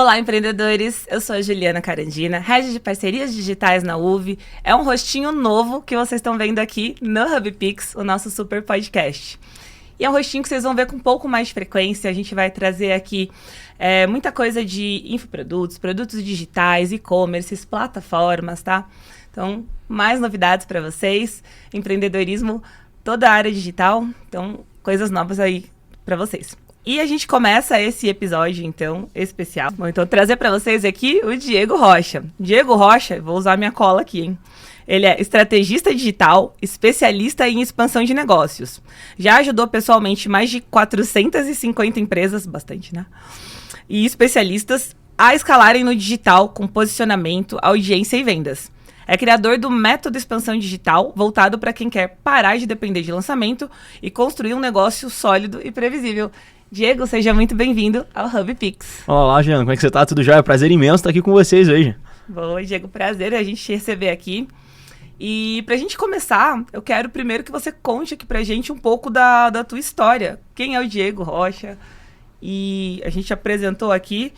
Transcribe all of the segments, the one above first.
Olá, empreendedores! Eu sou a Juliana Carandina, Head de Parcerias Digitais na UV. É um rostinho novo que vocês estão vendo aqui no HubPix, o nosso super podcast. E é um rostinho que vocês vão ver com um pouco mais de frequência. A gente vai trazer aqui muita coisa de infoprodutos, produtos digitais, e-commerce, plataformas, tá? Então, mais novidades para vocês. Empreendedorismo, toda a área digital. Então, coisas novas aí para vocês. E a gente começa esse episódio, então, especial. Bom, então, trazer para vocês aqui o Diego Rocha. Diego Rocha, vou usar minha cola aqui, hein? Ele é estrategista digital, especialista em expansão de negócios. Já ajudou pessoalmente mais de 450 empresas, bastante, né? E especialistas a escalarem no digital com posicionamento, audiência e vendas. É criador do método expansão digital, voltado para quem quer parar de depender de lançamento e construir um negócio sólido e previsível. Diego, seja muito bem-vindo ao HubPix. Olá, Juliana, como é que você tá? Tudo jóia? Prazer imenso estar aqui com vocês hoje. Boa, Diego, prazer a gente te receber aqui. E pra gente começar, eu quero primeiro que você conte aqui pra gente um pouco da tua história. Quem é o Diego Rocha? E a gente apresentou aqui,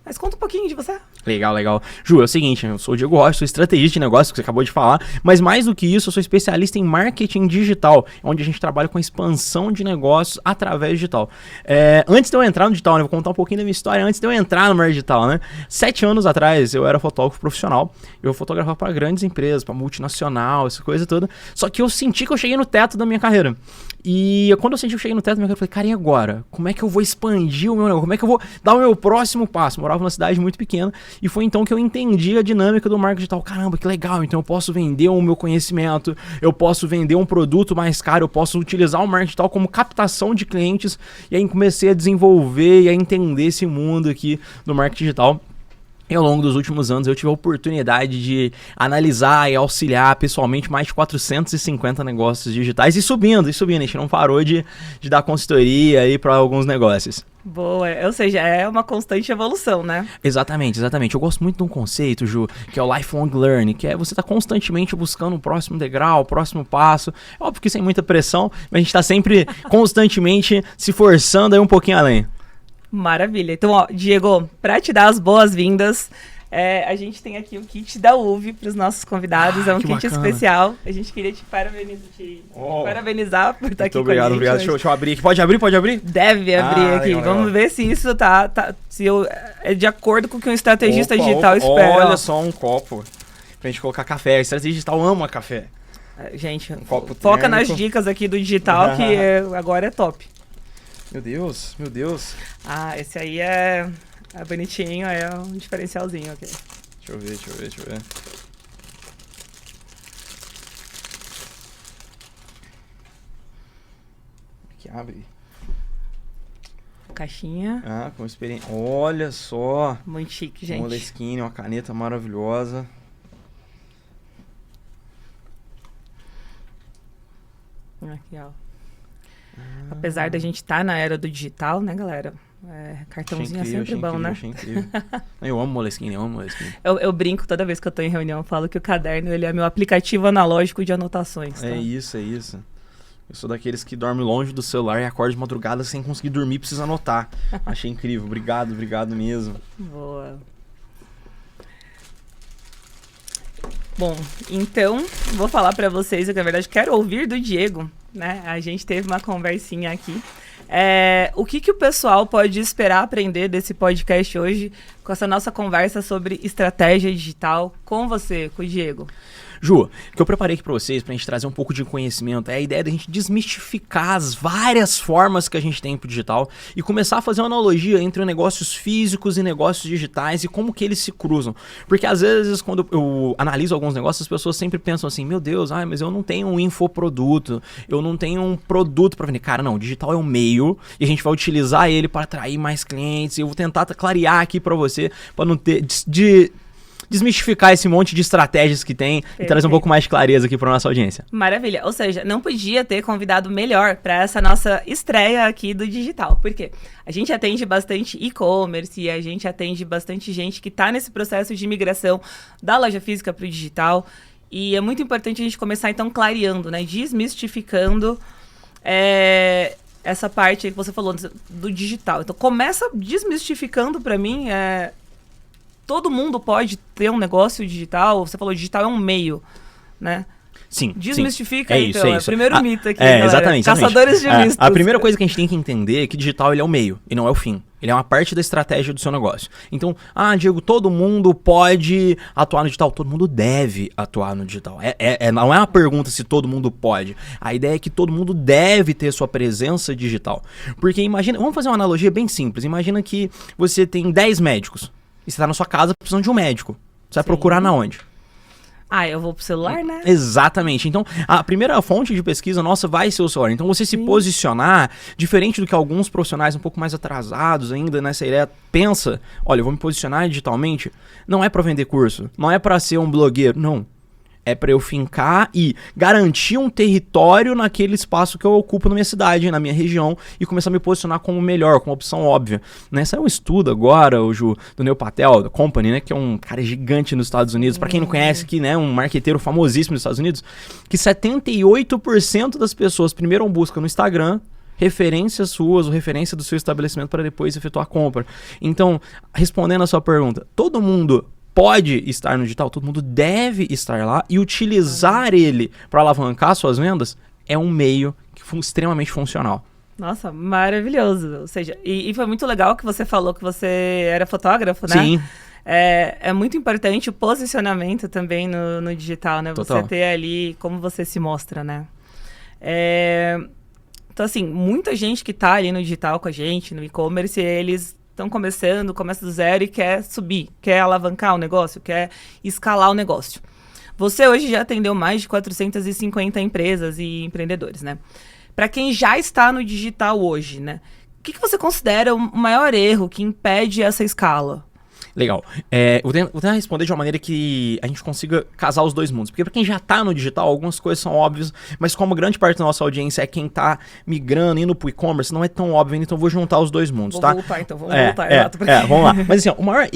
mas conta um pouquinho de você. Legal. Ju, é o seguinte, eu sou o Diego Rocha, sou estrategista de negócio, que você acabou de falar, mas mais do que isso, eu sou especialista em marketing digital, onde a gente trabalha com a expansão de negócios através digital. Antes de eu entrar no digital, né, vou contar um pouquinho da minha história, antes de eu entrar no marketing digital, né? 7 anos atrás, eu era fotógrafo profissional, eu fotografava para grandes empresas, para multinacional, essa coisa toda, só que eu senti que eu cheguei no teto da minha carreira. E quando eu senti que eu cheguei no teto da minha carreira, eu falei, cara, e agora? Como é que eu vou expandir o meu negócio? Como é que eu vou dar o meu próximo passo? Eu morava numa cidade muito pequena, e foi então que eu entendi a dinâmica do marketing digital. Caramba, que legal, então eu posso vender o meu conhecimento, eu posso vender um produto mais caro, eu posso utilizar o marketing digital como captação de clientes, e aí comecei a desenvolver e a entender esse mundo aqui do marketing digital. E ao longo dos últimos anos eu tive a oportunidade de analisar e auxiliar pessoalmente mais de 450 negócios digitais e subindo, a gente não parou de dar consultoria aí para alguns negócios. Boa, ou seja, é uma constante evolução, né? Exatamente. Eu gosto muito de um conceito, Ju, que é o lifelong learning, que é você estar constantemente buscando o próximo degrau, o próximo passo. É óbvio que sem muita pressão, mas a gente está sempre constantemente se forçando aí um pouquinho além. Maravilha. Então, ó, Diego, para te dar as boas-vindas, a gente tem aqui o kit da UV para os nossos convidados. É um kit bacana. Especial. A gente queria te parabenizar por estar aqui obrigado, com a gente. Obrigado. Deixa eu abrir aqui. Pode abrir? Deve abrir aqui. Legal. Vamos ver se isso é de acordo com o que um estrategista digital espera. Olha só, um copo pra gente colocar café. A estrategista digital ama café. Gente, foca nas dicas aqui do digital, que agora é top. Meu Deus. Ah, esse aí é bonitinho, é um diferencialzinho aqui. Deixa eu ver. Aqui abre. Caixinha. Ah, com experiência. Olha só. Muito chique, gente. Uma Moleskine, uma caneta maravilhosa. Aqui, ó. Apesar da gente estar na era do digital, né, galera? Cartãozinho é sempre bom, né? Achei incrível. Eu amo Moleskine. Eu brinco toda vez que eu tô em reunião, eu falo que o caderno ele é meu aplicativo analógico de anotações. Tá? É isso. Eu sou daqueles que dorme longe do celular e acorda de madrugada sem conseguir dormir, precisa anotar. Achei incrível. Obrigado mesmo. Boa. Bom, então, vou falar para vocês, eu na verdade quero ouvir do Diego, né? A gente teve uma conversinha aqui. O que o pessoal pode esperar aprender desse podcast hoje, com essa nossa conversa sobre estratégia digital com você, com o Diego? Ju, o que eu preparei aqui pra vocês, pra gente trazer um pouco de conhecimento, é a ideia da gente desmistificar as várias formas que a gente tem pro digital e começar a fazer uma analogia entre negócios físicos e negócios digitais e como que eles se cruzam. Porque às vezes, quando eu analiso alguns negócios, as pessoas sempre pensam assim, meu Deus, mas eu não tenho um infoproduto, eu não tenho um produto pra vender. Cara, não, o digital é um meio e a gente vai utilizar ele para atrair mais clientes. Eu vou tentar clarear aqui pra você, pra não ter... desmistificar esse monte de estratégias que tem. Perfeito. E trazer um pouco mais de clareza aqui para nossa audiência. Maravilha. Ou seja, não podia ter convidado melhor para essa nossa estreia aqui do digital. Por quê? A gente atende bastante e-commerce e a gente atende bastante gente que está nesse processo de migração da loja física para o digital. E é muito importante a gente começar, então, clareando, né? Desmistificando essa parte aí que você falou do digital. Então, começa desmistificando para mim todo mundo pode ter um negócio digital? Você falou, digital é um meio, né? Sim. Desmistifica, sim. então. É o primeiro mito aqui, Exatamente. Caçadores de mitos. A primeira coisa que a gente tem que entender é que digital ele é o meio e não é o fim. Ele é uma parte da estratégia do seu negócio. Então, Diego, todo mundo pode atuar no digital? Todo mundo deve atuar no digital. Não é uma pergunta se todo mundo pode. A ideia é que todo mundo deve ter sua presença digital. Porque imagina, vamos fazer uma analogia bem simples. Imagina que você tem 10 médicos e você está na sua casa precisando de um médico. Você vai procurar na onde? Eu vou pro celular, né? Exatamente. Então, a primeira fonte de pesquisa nossa vai ser o celular. Então, você se posicionar, diferente do que alguns profissionais um pouco mais atrasados ainda nessa ideia, pensa, olha, eu vou me posicionar digitalmente, não é para vender curso, não é para ser um blogueiro, não. É para eu fincar e garantir um território naquele espaço que eu ocupo na minha cidade, na minha região, e começar a me posicionar como melhor, como opção óbvia. Saiu um estudo agora, Ju, do Neil Patel, da Company, né, que é um cara gigante nos Estados Unidos. Para quem não conhece aqui, né, um marqueteiro famosíssimo nos Estados Unidos, que 78% das pessoas primeiro buscam no Instagram referências suas ou referência do seu estabelecimento para depois efetuar a compra. Então, respondendo a sua pergunta, todo mundo pode estar no digital, todo mundo deve estar lá e utilizar ele para alavancar suas vendas é um meio extremamente funcional. Nossa, maravilhoso. Ou seja, e foi muito legal que você falou que você era fotógrafo, né? Sim. É muito importante o posicionamento também no digital, né? Total. Você ter ali como você se mostra, né? Então, assim, muita gente que tá ali no digital com a gente, no e-commerce, eles estão começa do zero e quer subir, quer alavancar o negócio, quer escalar o negócio. Você hoje já atendeu mais de 450 empresas e empreendedores, né? Para quem já está no digital hoje, né? O que você considera o maior erro que impede essa escala? Legal. Vou tentar responder de uma maneira que a gente consiga casar os dois mundos. Porque para quem já tá no digital, algumas coisas são óbvias, mas como grande parte da nossa audiência é quem tá migrando, indo pro e-commerce, não é tão óbvio, então eu vou juntar os dois mundos, tá? Vamos voltar, exato. Vamos lá. Mas assim, o maior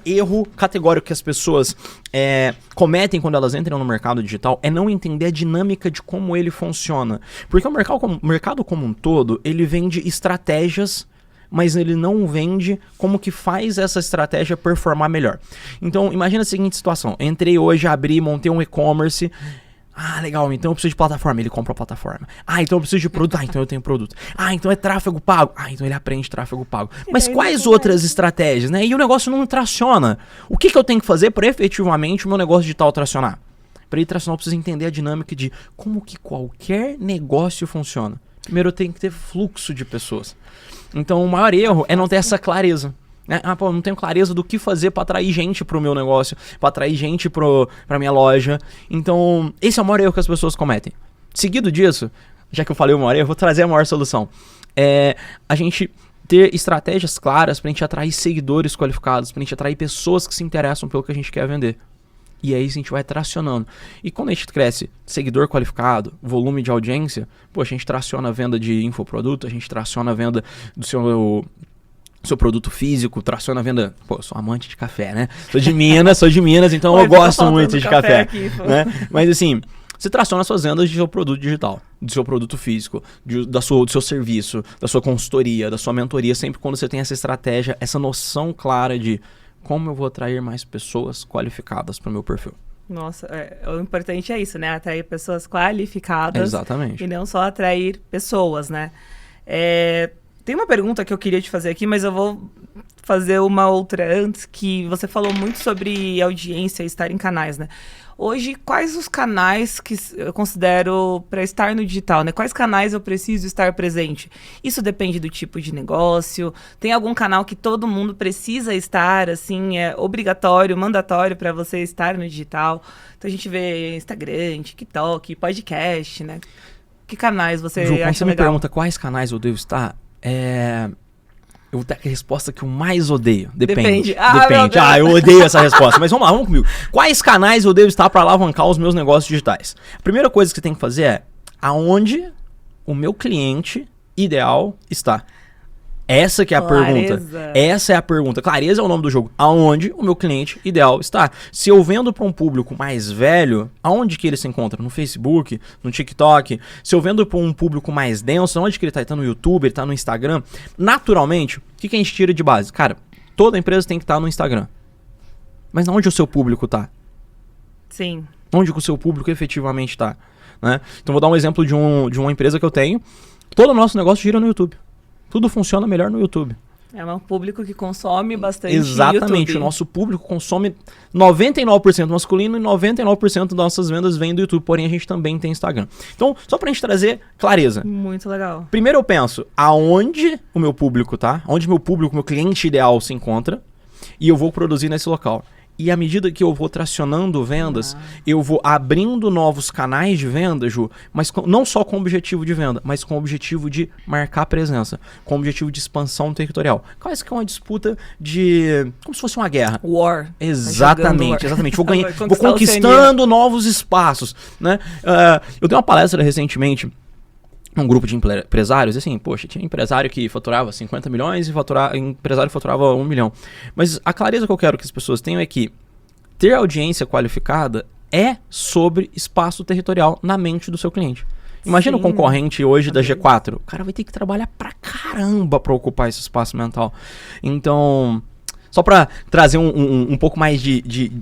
erro categórico que as pessoas cometem quando elas entram no mercado digital é não entender a dinâmica de como ele funciona. Porque o mercado como um todo, ele vende estratégias, mas ele não vende como que faz essa estratégia performar melhor. Então, imagina a seguinte situação. Entrei hoje, abri, montei um e-commerce. Legal, então eu preciso de plataforma. Ele compra a plataforma. Então eu preciso de produto. Então eu tenho produto. Então é tráfego pago. Então ele aprende tráfego pago. Mas quais outras estratégias, né? E o negócio não traciona. O que eu tenho que fazer para efetivamente o meu negócio digital tracionar? Para ele tracionar, eu preciso entender a dinâmica de como que qualquer negócio funciona. Primeiro eu tenho que ter fluxo de pessoas. Então, o maior erro é não ter essa clareza. Né? Não tenho clareza do que fazer para atrair gente pro meu negócio, para atrair gente pra minha loja. Então, esse é o maior erro que as pessoas cometem. Seguido disso, já que eu falei o maior erro, eu vou trazer a maior solução. A gente ter estratégias claras pra gente atrair seguidores qualificados, pra gente atrair pessoas que se interessam pelo que a gente quer vender. E aí a gente vai tracionando. E quando a gente cresce seguidor qualificado, volume de audiência, a gente traciona a venda de infoproduto, a gente traciona a venda do seu produto físico, traciona a venda... eu sou amante de café, né? Sou de Minas, então eu gosto muito de café. Aqui, né? Mas assim, você traciona suas vendas do seu produto digital, do seu produto físico, do seu serviço, da sua consultoria, da sua mentoria, sempre quando você tem essa estratégia, essa noção clara de como eu vou atrair mais pessoas qualificadas para o meu perfil. Nossa, o importante é isso, né? Atrair pessoas qualificadas. Exatamente. E não só atrair pessoas, né? Tem uma pergunta que eu queria te fazer aqui, mas eu vou fazer uma outra antes, que você falou muito sobre audiência e estar em canais, né? Hoje, quais os canais que eu considero para estar no digital, né? Quais canais eu preciso estar presente? Isso depende do tipo de negócio. Tem algum canal que todo mundo precisa estar, assim, é obrigatório, mandatório para você estar no digital? Então a gente vê Instagram, TikTok, podcast, né? Que canais você Ju, acha quando você me legal? pergunta quais canais eu devo estar, eu vou ter a resposta que eu mais odeio. Depende. Depende. Eu odeio essa resposta. Mas vamos lá, vamos comigo. Quais canais eu devo estar para alavancar os meus negócios digitais? A primeira coisa que você tem que fazer é aonde o meu cliente ideal está. Essa que é a pergunta. Essa é a pergunta. Clareza é o nome do jogo. Aonde o meu cliente ideal está? Se eu vendo para um público mais velho, aonde que ele se encontra? No Facebook, no TikTok? Se eu vendo para um público mais denso, onde que ele está? Ele está no YouTube, ele está no Instagram? Naturalmente, o que a gente tira de base? Cara, toda empresa tem que estar no Instagram. Mas onde o seu público tá? Sim. Onde que o seu público efetivamente tá? Né? Então vou dar um exemplo de uma empresa que eu tenho. Todo o nosso negócio gira no YouTube. Tudo funciona melhor no YouTube. É um público que consome bastante Exatamente, YouTube. o nosso público consome 99% masculino e 99% das nossas vendas vêm do YouTube, porém a gente também tem Instagram. Então, só pra gente trazer clareza. Muito legal. Primeiro eu penso, aonde o meu público tá? Onde meu público, meu cliente ideal se encontra, e eu vou produzir nesse local. E à medida que eu vou tracionando vendas, eu vou abrindo novos canais de venda, Ju, mas não só com o objetivo de venda, mas com o objetivo de marcar presença, com o objetivo de expansão territorial. Quase que é uma disputa de... como se fosse uma guerra. War. Exatamente, exatamente. Vou Conquistar conquistando novos espaços, né? Eu dei uma palestra recentemente um grupo de empresários, assim, poxa, tinha empresário que faturava 50 milhões e empresário que faturava 1 milhão. Mas a clareza que eu quero que as pessoas tenham é que ter audiência qualificada é sobre espaço territorial na mente do seu cliente. Imagina o concorrente hoje da G4. O cara vai ter que trabalhar pra caramba pra ocupar esse espaço mental. Então, só pra trazer um pouco mais de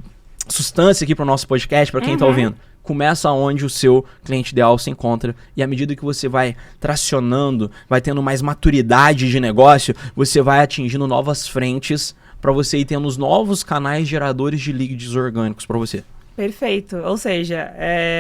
substância aqui pro nosso podcast, pra quem tá ouvindo. Começa onde o seu cliente ideal se encontra, e à medida que você vai tracionando, vai tendo mais maturidade de negócio, você vai atingindo novas frentes para você ir tendo os novos canais geradores de leads orgânicos para você. Perfeito. Ou seja,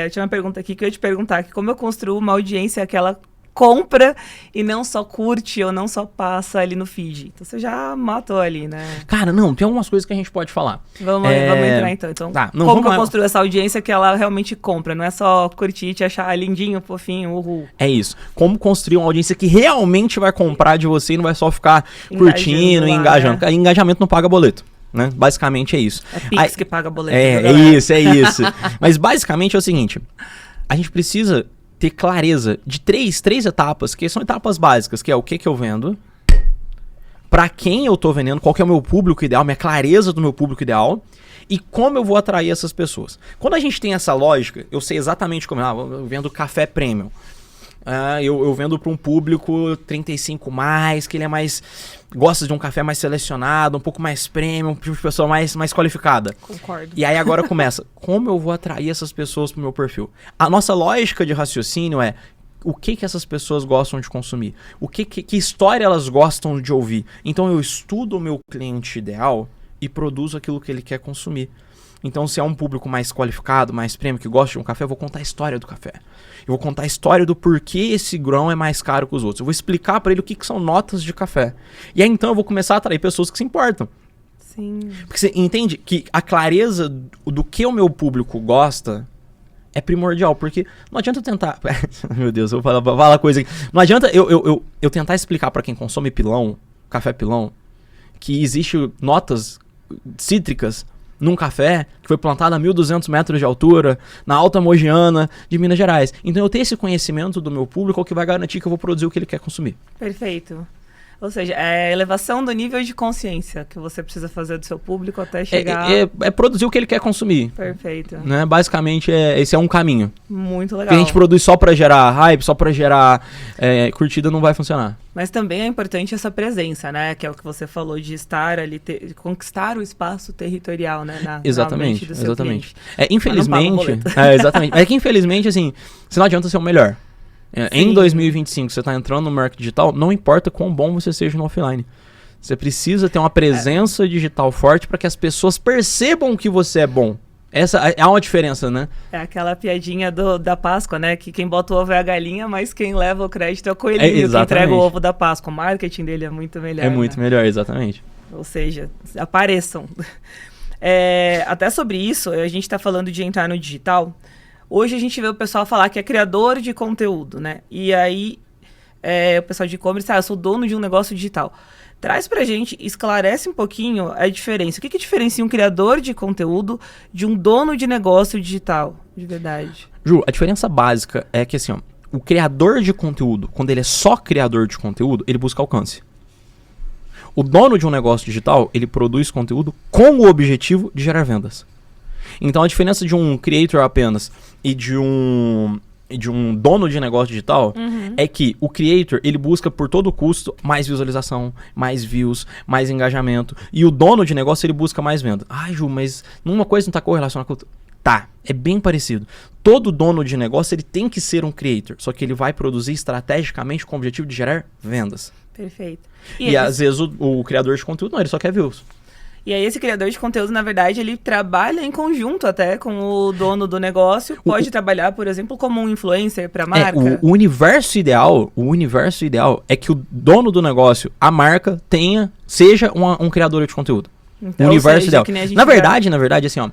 eu tinha uma pergunta aqui que eu ia te perguntar, que como eu construo uma audiência que ela compra e não só curte ou não só passa ali no feed. Então você já matou ali, né? Cara, não, tem algumas coisas que a gente pode falar. Vamos entrar então. Então, tá, como que eu construo essa audiência que ela realmente compra? Não é só curtir, te achar lindinho, fofinho, uhul. É isso. Como construir uma audiência que realmente vai comprar de você e não vai só ficar curtindo e engajando. Né? Engajamento não paga boleto. Né? Basicamente é isso. É Pix que paga boleto. É isso. Mas basicamente é o seguinte. A gente precisa ter clareza de três etapas, que são etapas básicas, que é o que eu vendo, para quem eu tô vendendo, qual que é o meu público ideal, minha clareza do meu público ideal, e como eu vou atrair essas pessoas. Quando a gente tem essa lógica, eu sei exatamente como, eu vendo café premium. Eu vendo para um público 35+, que ele é mais... gosta de um café mais selecionado, um pouco mais premium, de pessoa mais qualificada. Concordo. E aí agora começa, como eu vou atrair essas pessoas pro meu perfil? A nossa lógica de raciocínio é, o que essas pessoas gostam de consumir? Que história elas gostam de ouvir? Então eu estudo o meu cliente ideal e produzo aquilo que ele quer consumir. Então, se é um público mais qualificado, mais premium, que gosta de um café, eu vou contar a história do café. Eu vou contar a história do porquê esse grão é mais caro que os outros. Eu vou explicar para ele o que são notas de café. E aí, então, eu vou começar a atrair pessoas que se importam. Sim. Porque você entende que a clareza do que o meu público gosta é primordial. Porque não adianta eu tentar... Meu Deus, eu vou falar coisa aqui. Não adianta eu tentar explicar para quem consome pilão, café pilão, que existe notas cítricas num café que foi plantado a 1.200 metros de altura, na Alta Mogiana de Minas Gerais. Então eu ter esse conhecimento do meu público é o que vai garantir que eu vou produzir o que ele quer consumir. Perfeito. Ou seja, é a elevação do nível de consciência que você precisa fazer do seu público até chegar... É produzir o que ele quer consumir. Perfeito. Né? Basicamente, esse é um caminho. Muito legal. Porque a gente produz só pra gerar hype, só pra gerar curtida, não vai funcionar. Mas também é importante essa presença, né? Que é o que você falou de estar ali, conquistar o espaço territorial, né? Exatamente, do seu exatamente. cliente. Infelizmente... exatamente. Mas é que infelizmente, assim, você não adianta ser o melhor. Em 2025, você está entrando no marketing digital, não importa quão bom você seja no offline. Você precisa ter uma presença digital forte para que as pessoas percebam que você é bom. Essa é uma diferença, né? É aquela piadinha da Páscoa, né? Que quem bota o ovo é a galinha, mas quem leva o crédito é o coelhinho, que entrega o ovo da Páscoa. O marketing dele é muito melhor. É muito melhor, exatamente. Ou seja, apareçam. Até sobre isso, a gente está falando de entrar no digital. Hoje a gente vê o pessoal falar que é criador de conteúdo, né? E aí, o pessoal de e-commerce, eu sou dono de um negócio digital. Traz pra gente, esclarece um pouquinho a diferença. O que diferencia um criador de conteúdo de um dono de negócio digital, de verdade? Ju, a diferença básica é que, assim, o criador de conteúdo, quando ele é só criador de conteúdo, ele busca alcance. O dono de um negócio digital, ele produz conteúdo com o objetivo de gerar vendas. Então a diferença de um creator apenas e de um de um dono de negócio digital é que o creator, ele busca por todo custo mais visualização, mais views, mais engajamento. E o dono de negócio, ele busca mais venda. Ai, Ju, mas uma coisa não tá correlacionada com a outra. Tá, é bem parecido. Todo dono de negócio, ele tem que ser um creator, só que ele vai produzir estrategicamente com o objetivo de gerar vendas. Perfeito. E às vezes o criador de conteúdo, não, ele só quer views. E aí esse criador de conteúdo, na verdade, ele trabalha em conjunto até com o dono do negócio. Pode trabalhar, por exemplo, como um influencer para a marca. O universo ideal é que o dono do negócio, a marca, seja um criador de conteúdo. Então, o universo ideal. Na verdade, assim, ó,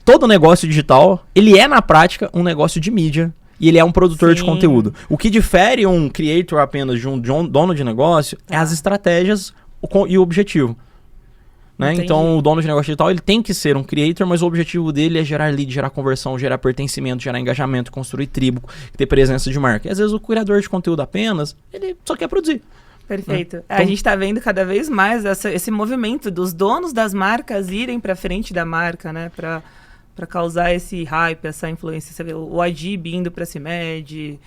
todo negócio digital, ele é na prática um negócio de mídia. E ele é um produtor de conteúdo. O que difere um creator apenas de um dono de negócio é as estratégias e o objetivo. Né? Então, o dono de negócio digital, ele tem que ser um creator, mas o objetivo dele é gerar lead, gerar conversão, gerar pertencimento, gerar engajamento, construir tribo, ter presença de marca. E às vezes o criador de conteúdo apenas, ele só quer produzir. Perfeito. Né? Então, a gente está vendo cada vez mais esse movimento dos donos das marcas irem para frente da marca, né? Para causar esse hype, essa influência. O Adib indo para a CIMED.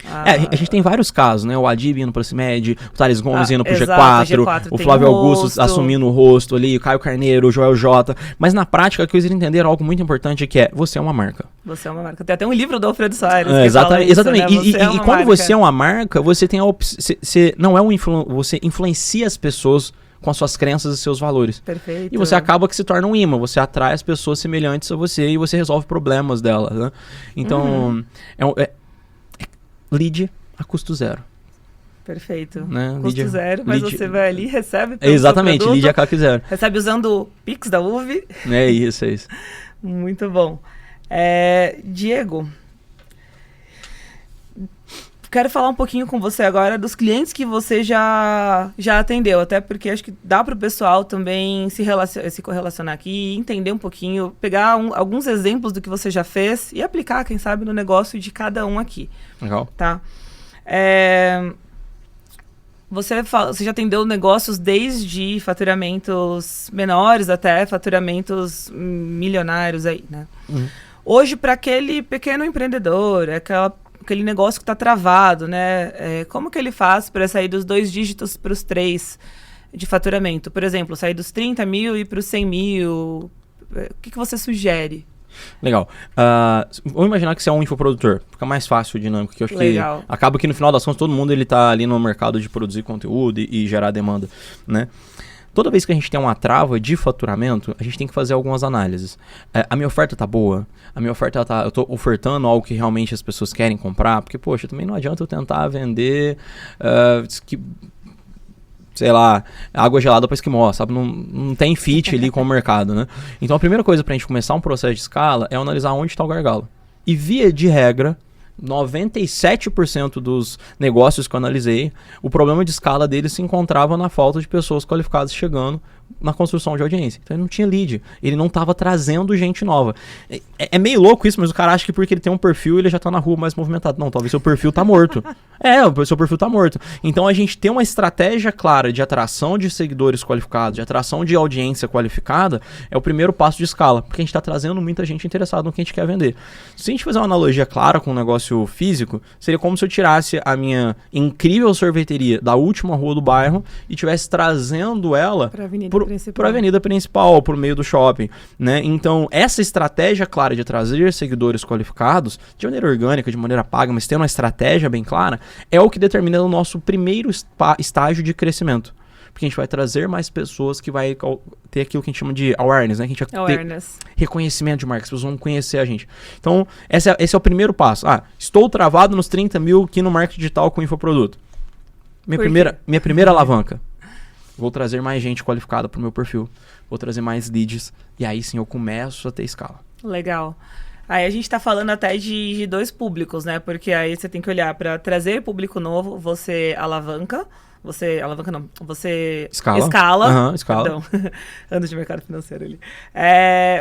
A gente tem vários casos, né? O Adib indo para o CIMED, o Thales Gomes indo para o G4, o Flávio Augusto assumindo o rosto ali, o Caio Carneiro, o Joel J. Mas na prática, o que eles entenderam algo muito importante que é, você é uma marca. Você é uma marca. Tem até um livro do Alfredo Soares que exatamente. fala isso, Exatamente. Né? E quando você é uma marca, você tem a opção. Você não é você influencia as pessoas com as suas crenças e seus valores. Perfeito. E você acaba que se torna um imã, você atrai as pessoas semelhantes a você e você resolve problemas delas, né? Então, lead a custo zero. Perfeito. Né? Custo zero, mas você vai ali e recebe pelo exatamente, lead a CAC zero. Recebe usando o Pix da UV. É isso. Muito bom. Diego, quero falar um pouquinho com você agora dos clientes que você já atendeu, até porque acho que dá para o pessoal também se correlacionar aqui, entender um pouquinho, pegar alguns exemplos do que você já fez e aplicar, quem sabe, no negócio de cada um aqui. Legal. Tá? Você já atendeu negócios desde faturamentos menores até faturamentos milionários aí, né? Hoje, para aquele pequeno empreendedor, aquele negócio que está travado, né? Como que ele faz para sair dos 2 dígitos para os 3 de faturamento? Por exemplo, sair dos 30 mil e para os 100 mil. O que você sugere? Legal. Vamos imaginar que você é um infoprodutor. Fica mais fácil a dinâmica. Que eu acho que acaba que no final das contas todo mundo ele tá ali no mercado de produzir conteúdo e gerar demanda, né? Toda vez que a gente tem uma trava de faturamento, a gente tem que fazer algumas análises. A minha oferta tá boa? A minha oferta eu tô ofertando algo que realmente as pessoas querem comprar? Porque, poxa, também não adianta eu tentar vender sei lá, água gelada para esquimó, sabe? Não tem fit ali com o mercado, né? Então a primeira coisa pra gente começar um processo de escala é analisar onde está o gargalo. E via de regra, 97% dos negócios que eu analisei, o problema de escala deles se encontrava na falta de pessoas qualificadas chegando na construção de audiência. Então ele não tinha lead, ele não estava trazendo gente nova. É meio louco isso, mas o cara acha que porque ele tem um perfil, ele já está na rua mais movimentado. Não, talvez seu perfil tá morto. O seu perfil tá morto. Então a gente tem uma estratégia clara de atração de seguidores qualificados, de atração de audiência qualificada, é o primeiro passo de escala, porque a gente está trazendo muita gente interessada no que a gente quer vender. Se a gente fizer uma analogia clara com um negócio físico, seria como se eu tirasse a minha incrível sorveteria da última rua do bairro e estivesse trazendo ela para a avenida principal, para o meio do shopping, né? Então, essa estratégia clara de trazer seguidores qualificados, de maneira orgânica, de maneira paga, mas tendo uma estratégia bem clara, é o que determina o nosso primeiro estágio de crescimento. Porque a gente vai trazer mais pessoas que vai ter aquilo que a gente chama de awareness, né? Que a gente vai ter reconhecimento de marca, as pessoas vão conhecer a gente. Então, esse é o primeiro passo. Estou travado nos 30 mil aqui no marketing digital com infoproduto. Minha primeira alavanca. Vou trazer mais gente qualificada para o meu perfil. Vou trazer mais leads. E aí sim eu começo a ter escala. Legal. Aí a gente está falando até de 2 públicos, né? Porque aí você tem que olhar para trazer público novo, você alavanca, Você alavanca não, você escala. Escala. Perdão, anos de mercado financeiro ali.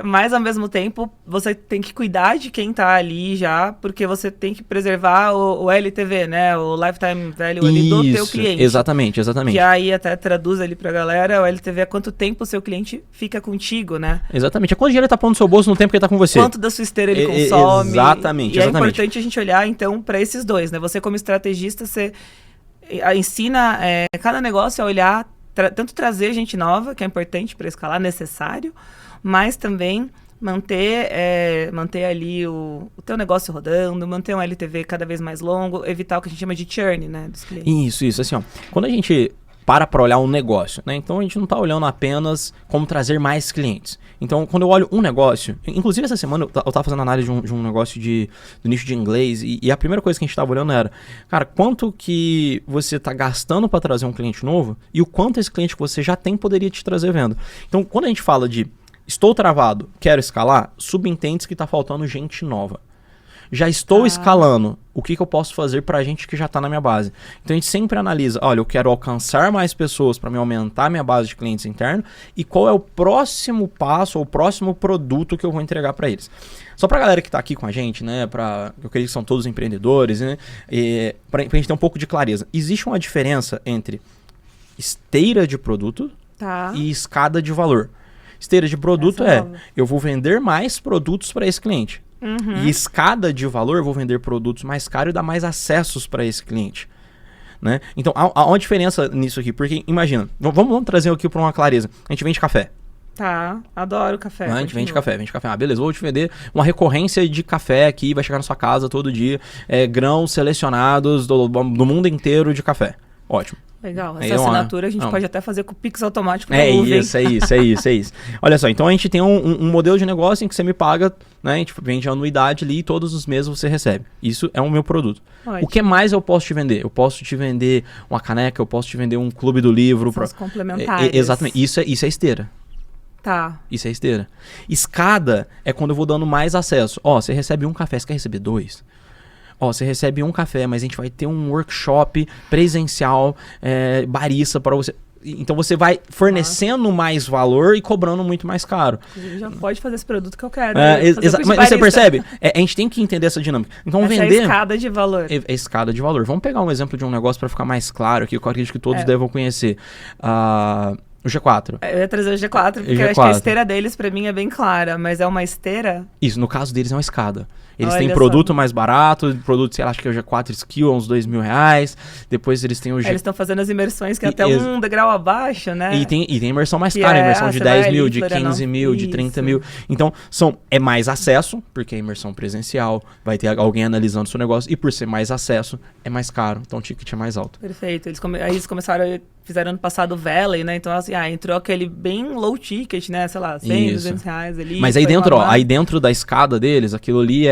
Mas ao mesmo tempo, você tem que cuidar de quem tá ali já, porque você tem que preservar o LTV, né? O Lifetime Value ali do teu cliente. Exatamente. E aí até traduz ali pra galera, o LTV é quanto tempo o seu cliente fica contigo, né? Exatamente. É quanto dinheiro ele tá pondo no seu bolso no tempo que ele tá com você. Quanto da sua esteira ele consome. Exatamente. É importante a gente olhar, então, pra esses dois, né? Você como estrategista, você ensina cada negócio a olhar, tanto trazer gente nova, que é importante para escalar, necessário, mas também manter ali o teu negócio rodando, manter um LTV cada vez mais longo, evitar o que a gente chama de churn, né, dos clientes. Isso, assim, ó. Quando a gente para olhar um negócio, né? Então a gente não está olhando apenas como trazer mais clientes. Então, quando eu olho um negócio, inclusive essa semana eu estava fazendo análise de um negócio do nicho de inglês e a primeira coisa que a gente estava olhando era, cara, quanto que você está gastando para trazer um cliente novo e o quanto esse cliente que você já tem poderia te trazer venda. Então, quando a gente fala de estou travado, quero escalar, subentende que está faltando gente nova. Já estou escalando, o que eu posso fazer para a gente que já está na minha base? Então a gente sempre analisa, olha, eu quero alcançar mais pessoas para me aumentar minha base de clientes internos e qual é o próximo passo ou o próximo produto que eu vou entregar para eles. Só para a galera que está aqui com a gente, né, eu acredito que são todos empreendedores, né, para a gente ter um pouco de clareza. Existe uma diferença entre esteira de produto e escada de valor. Esteira de produto eu vou vender mais produtos para esse cliente. E escada de valor, eu vou vender produtos mais caros e dar mais acessos para esse cliente. Né? Então, há uma diferença nisso aqui. Porque, imagina, vamos trazer aqui para uma clareza. A gente vende café. Tá, adoro café. A gente vende café. Ah, beleza, vou te vender uma recorrência de café aqui, vai chegar na sua casa todo dia. Grãos selecionados do mundo inteiro de café. Ótimo. Legal, essa assinatura a gente pode até fazer com o Pix automático. É isso. Olha só, então a gente tem um modelo de negócio em que você me paga, né? A gente vende a anuidade ali e todos os meses você recebe. Isso é o meu produto. Ótimo. O que mais eu posso te vender? Eu posso te vender uma caneca, eu posso te vender um clube do livro. São os complementares. Exatamente, isso é esteira. Tá. Isso é esteira. Escada é quando eu vou dando mais acesso. Você recebe um café, você quer receber 2? Você recebe um café, mas a gente vai ter um workshop presencial, barista para você. Então você vai fornecendo mais valor e cobrando muito mais caro. Já pode fazer esse produto que eu quero. Mas você percebe? A gente tem que entender essa dinâmica. Então vender... é a escada de valor. É escada de valor. Vamos pegar um exemplo de um negócio para ficar mais claro aqui, que eu acredito que todos devam conhecer. O G4. Eu ia trazer o G4, porque eu acho que a esteira deles, pra mim, é bem clara. Mas é uma esteira... Isso, no caso deles é uma escada. Eles têm produto mais barato, produto, sei lá, acho que é o G4 Skill, uns R$2.000. Depois eles têm o Eles estão fazendo as imersões que é até um degrau abaixo, né? E tem imersão mais cara, imersão de 10 mil, de 15 mil, de 30 mil. Então, é mais acesso, porque é imersão presencial, vai ter alguém analisando o seu negócio, e por ser mais acesso, é mais caro, então o ticket é mais alto. Perfeito. Aí eles começaram... Fizeram ano passado o Valley, né? Então, assim, entrou aquele bem low ticket, né? Sei lá, 100, R$200 ali. Mas aí dentro da escada deles, aquilo ali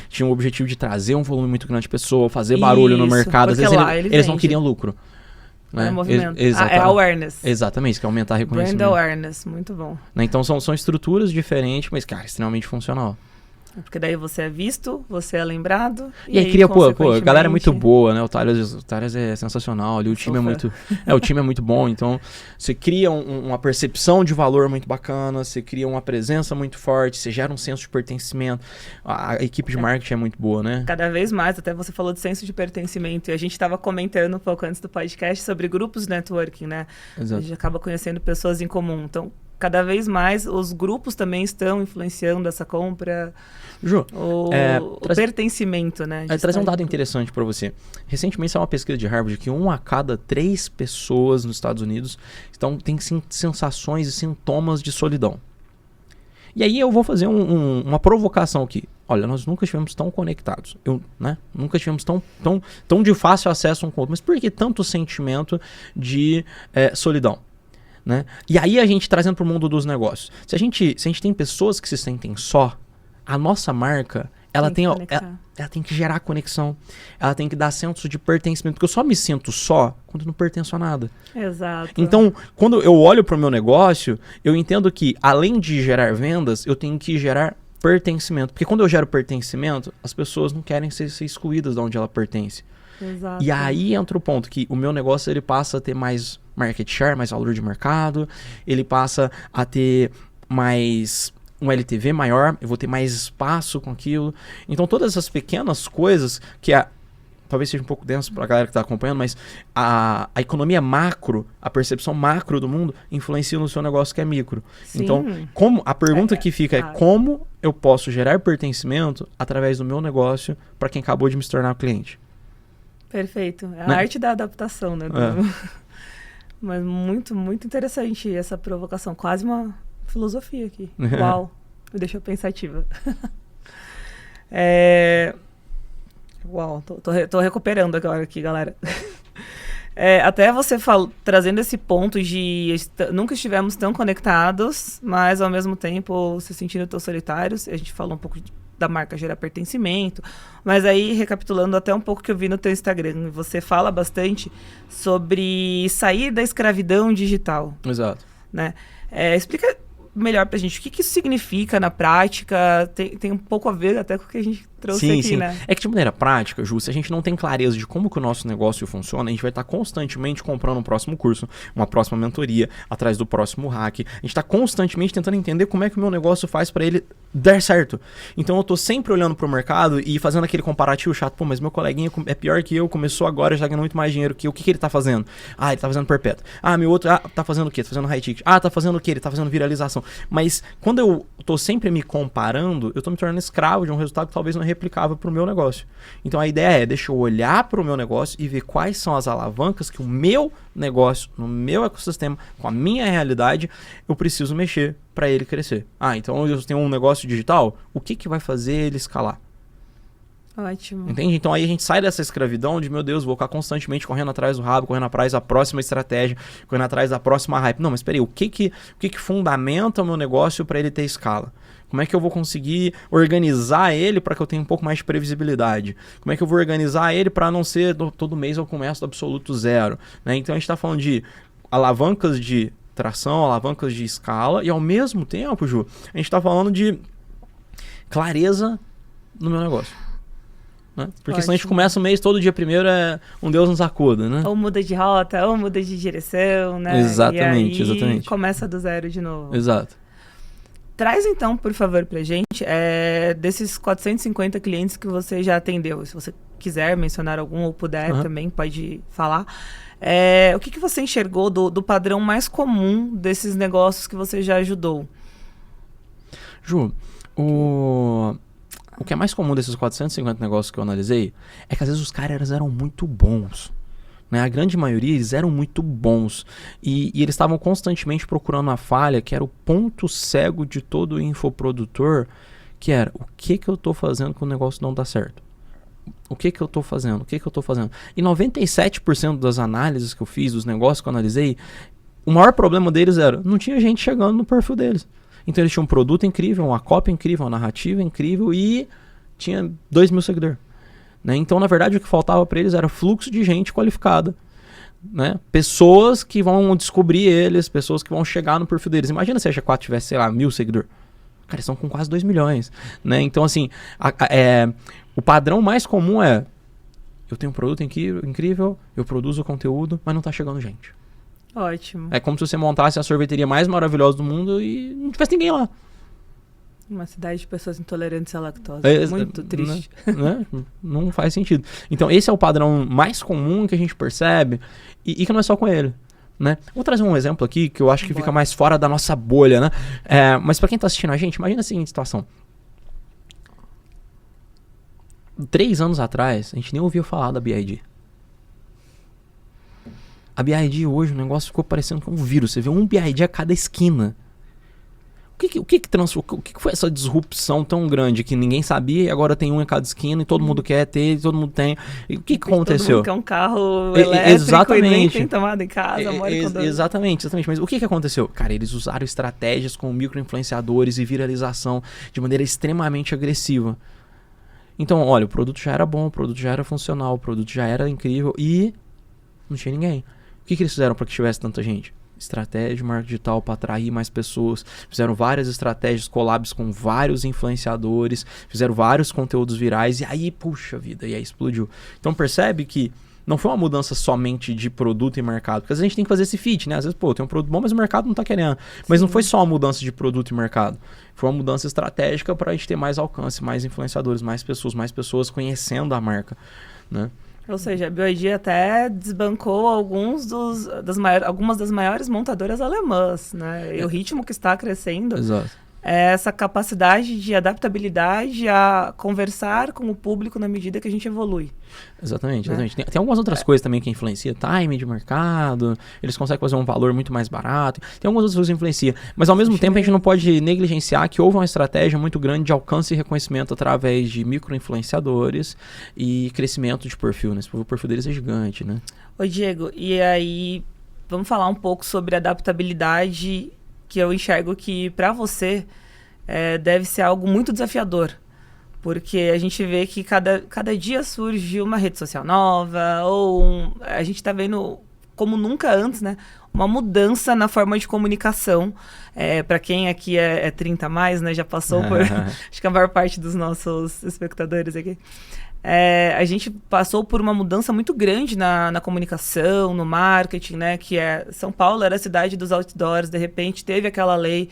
tinha um objetivo de trazer um volume muito grande de pessoa, fazer barulho no mercado. Às vezes eles não queriam lucro. Né? É movimento. É awareness. Exatamente, isso que é aumentar reconhecimento. Brand awareness, muito bom. Né? Então, são estruturas diferentes, mas, cara, extremamente funcional. Porque daí você é visto, você é lembrado. E aí cria, a galera é muito boa, né? O Thales é sensacional ali, o time é muito bom. Então, você cria uma percepção de valor muito bacana, você cria uma presença muito forte, você gera um senso de pertencimento. A equipe de marketing é muito boa, né? Cada vez mais, até você falou de senso de pertencimento. E a gente estava comentando um pouco antes do podcast sobre grupos de networking, né? Exato. A gente acaba conhecendo pessoas em comum. Então, cada vez mais os grupos também estão influenciando essa compra. Ju, o pertencimento, né? Trazer um dado interessante para você. Recentemente saiu uma pesquisa de Harvard que 1 a cada 3 pessoas nos Estados Unidos têm sensações e sintomas de solidão. E aí eu vou fazer uma provocação aqui. Olha, nós nunca estivemos tão conectados. Nunca tivemos tão de fácil acesso um com o outro. Mas por que tanto sentimento de solidão? Né? E aí a gente trazendo para o mundo dos negócios. Se a gente tem pessoas que se sentem só, a nossa marca, ela tem que gerar conexão. Ela tem que dar senso de pertencimento. Porque eu só me sinto só quando eu não pertenço a nada. Exato. Então, quando eu olho para o meu negócio, eu entendo que, além de gerar vendas, eu tenho que gerar pertencimento. Porque quando eu gero pertencimento, as pessoas não querem ser excluídas de onde ela pertence. Exato. E aí entra o ponto que o meu negócio ele passa a ter mais market share, mais valor de mercado, ele passa a ter mais um LTV maior, eu vou ter mais espaço com aquilo. Então todas essas pequenas coisas que talvez seja um pouco denso para a galera que está acompanhando, mas a economia macro, a percepção macro do mundo influencia no seu negócio que é micro. Sim. Então, a pergunta que fica é como eu posso gerar pertencimento através do meu negócio para quem acabou de me tornar cliente? Perfeito. É a arte da adaptação, né? Mas muito, muito interessante essa provocação. Quase uma filosofia aqui. Uau. Me deixou pensativa. Uau, tô recuperando agora aqui, galera. Até você trazendo esse ponto de nunca estivemos tão conectados, mas ao mesmo tempo se sentindo tão solitários. A gente falou um pouco da marca gerar pertencimento, mas aí recapitulando até um pouco que eu vi no teu Instagram, você fala bastante sobre sair da escravidão digital. Exato. Né? Explica melhor pra gente o que isso significa na prática, tem um pouco a ver até com o que a gente trouxe aqui, né? É que de maneira prática, Ju, se a gente não tem clareza de como que o nosso negócio funciona, a gente vai estar constantemente comprando um próximo curso, uma próxima mentoria, atrás do próximo hack. A gente está constantemente tentando entender como é que o meu negócio faz para ele dar certo. Então eu tô sempre olhando pro mercado e fazendo aquele comparativo chato. Pô, mas meu coleguinha é pior que eu, começou agora, já ganhando muito mais dinheiro que eu. O que ele tá fazendo? Ah, ele tá fazendo perpétuo. Ah, meu outro, tá fazendo o quê? Tá fazendo high ticket. Ah, tá fazendo o quê? Ele tá fazendo viralização. Mas quando eu tô sempre me comparando, eu tô me tornando escravo de um resultado que talvez não é replicável pro meu negócio. Então a ideia é, deixa eu olhar pro meu negócio e ver quais são as alavancas que o meu negócio, no meu ecossistema, com a minha realidade, eu preciso mexer para ele crescer. Ah, então eu tenho um negócio digital, o que vai fazer ele escalar? Ótimo. Entende? Então aí a gente sai dessa escravidão de, meu Deus, vou ficar constantemente correndo atrás do rabo, correndo atrás da próxima estratégia, correndo atrás da próxima hype. Não, mas peraí, o que fundamenta o meu negócio para ele ter escala? Como é que eu vou conseguir organizar ele para que eu tenha um pouco mais de previsibilidade? Como é que eu vou organizar ele para não ser todo mês eu começo do absoluto zero? Né? Então a gente está falando de alavancas de tração, alavancas de escala e ao mesmo tempo, Ju, a gente está falando de clareza no meu negócio. Né? Porque senão a gente começa o mês, todo dia primeiro é um Deus nos acuda, né? Ou muda de rota, ou muda de direção, né? Exatamente, e aí exatamente. Começa do zero de novo. Exato. Traz então, por favor, pra gente, desses 450 clientes que você já atendeu. Se você quiser mencionar algum ou puder também, pode falar. O que você enxergou do padrão mais comum desses negócios que você já ajudou? Ju, o que é mais comum desses 450 negócios que eu analisei é que às vezes os caras eram muito bons. Né? A grande maioria, eles eram muito bons. E eles estavam constantemente procurando a falha, que era o ponto cego de todo infoprodutor, que era, o que eu estou fazendo que o negócio não dá certo? O que eu estou fazendo? O que eu estou fazendo? E 97% das análises que eu fiz, dos negócios que eu analisei, o maior problema deles era, não tinha gente chegando no perfil deles. Então eles tinham um produto incrível, uma cópia incrível, uma narrativa incrível e tinha 2.000 seguidores. Né? Então, na verdade, o que faltava para eles era fluxo de gente qualificada. Né? Pessoas que vão descobrir eles, pessoas que vão chegar no perfil deles. Imagina se a G4 tivesse, sei lá, 1.000 seguidores. Cara, eles estão com quase 2 milhões. Né? Então, assim, o padrão mais comum é, eu tenho um produto incrível, eu produzo conteúdo, mas não está chegando gente. Ótimo. É como se você montasse a sorveteria mais maravilhosa do mundo e não tivesse ninguém lá. Uma cidade de pessoas intolerantes à lactose. Muito triste. Né? Não faz sentido. Então, esse é o padrão mais comum que a gente percebe e que não é só com ele. Né? Vou trazer um exemplo aqui que eu acho que fica mais fora da nossa bolha. Né? Mas para quem está assistindo a gente, imagina a seguinte situação. 3 anos atrás, a gente nem ouviu falar da BID. A BID hoje, o negócio ficou parecendo que é um vírus. Você vê um BID a cada esquina. O que foi essa disrupção tão grande que ninguém sabia e agora tem um em cada esquina e todo mundo quer ter, todo mundo tem. E o que aconteceu? Todo mundo quer um carro elétrico exatamente. E nem tem tomada em casa. Exatamente. Mas o que aconteceu? Cara, eles usaram estratégias com micro-influenciadores e viralização de maneira extremamente agressiva. Então, olha, o produto já era bom, o produto já era funcional, o produto já era incrível e não tinha ninguém. O que eles fizeram para que tivesse tanta gente? estratégia de marketing digital para atrair mais pessoas, fizeram várias estratégias, collabs com vários influenciadores, fizeram vários conteúdos virais e aí, puxa vida, e aí explodiu. Então percebe que não foi uma mudança somente de produto e mercado, porque às vezes a gente tem que fazer esse fit, né? Às vezes, pô, tem um produto bom, mas o mercado não tá querendo. Mas não foi só uma mudança de produto e mercado. Foi uma mudança estratégica para a gente ter mais alcance, mais influenciadores, mais pessoas conhecendo a marca, né? Ou seja, a BYD até desbancou algumas das maiores montadoras alemãs, né? E o ritmo que está crescendo Exato. é essa capacidade de adaptabilidade a conversar com o público na medida que a gente evolui. Exatamente. Tem algumas outras coisas também que influenciam. Time de mercado, eles conseguem fazer um valor muito mais barato. Tem algumas outras coisas que influenciam. Mas ao mesmo tempo a gente não pode negligenciar que houve uma estratégia muito grande de alcance e reconhecimento através de micro-influenciadores e crescimento de perfil, né? O perfil deles é gigante, né? Ô Diego, e aí vamos falar um pouco sobre adaptabilidade, que eu enxergo que para você deve ser algo muito desafiador. Porque a gente vê que cada dia surge uma rede social nova, a gente está vendo, como nunca antes, né, uma mudança na forma de comunicação. Para quem aqui é 30 a mais, né, já passou por, acho que a maior parte dos nossos espectadores aqui, a gente passou por uma mudança muito grande na comunicação, no marketing, né, que São Paulo era a cidade dos outdoors, de repente teve aquela lei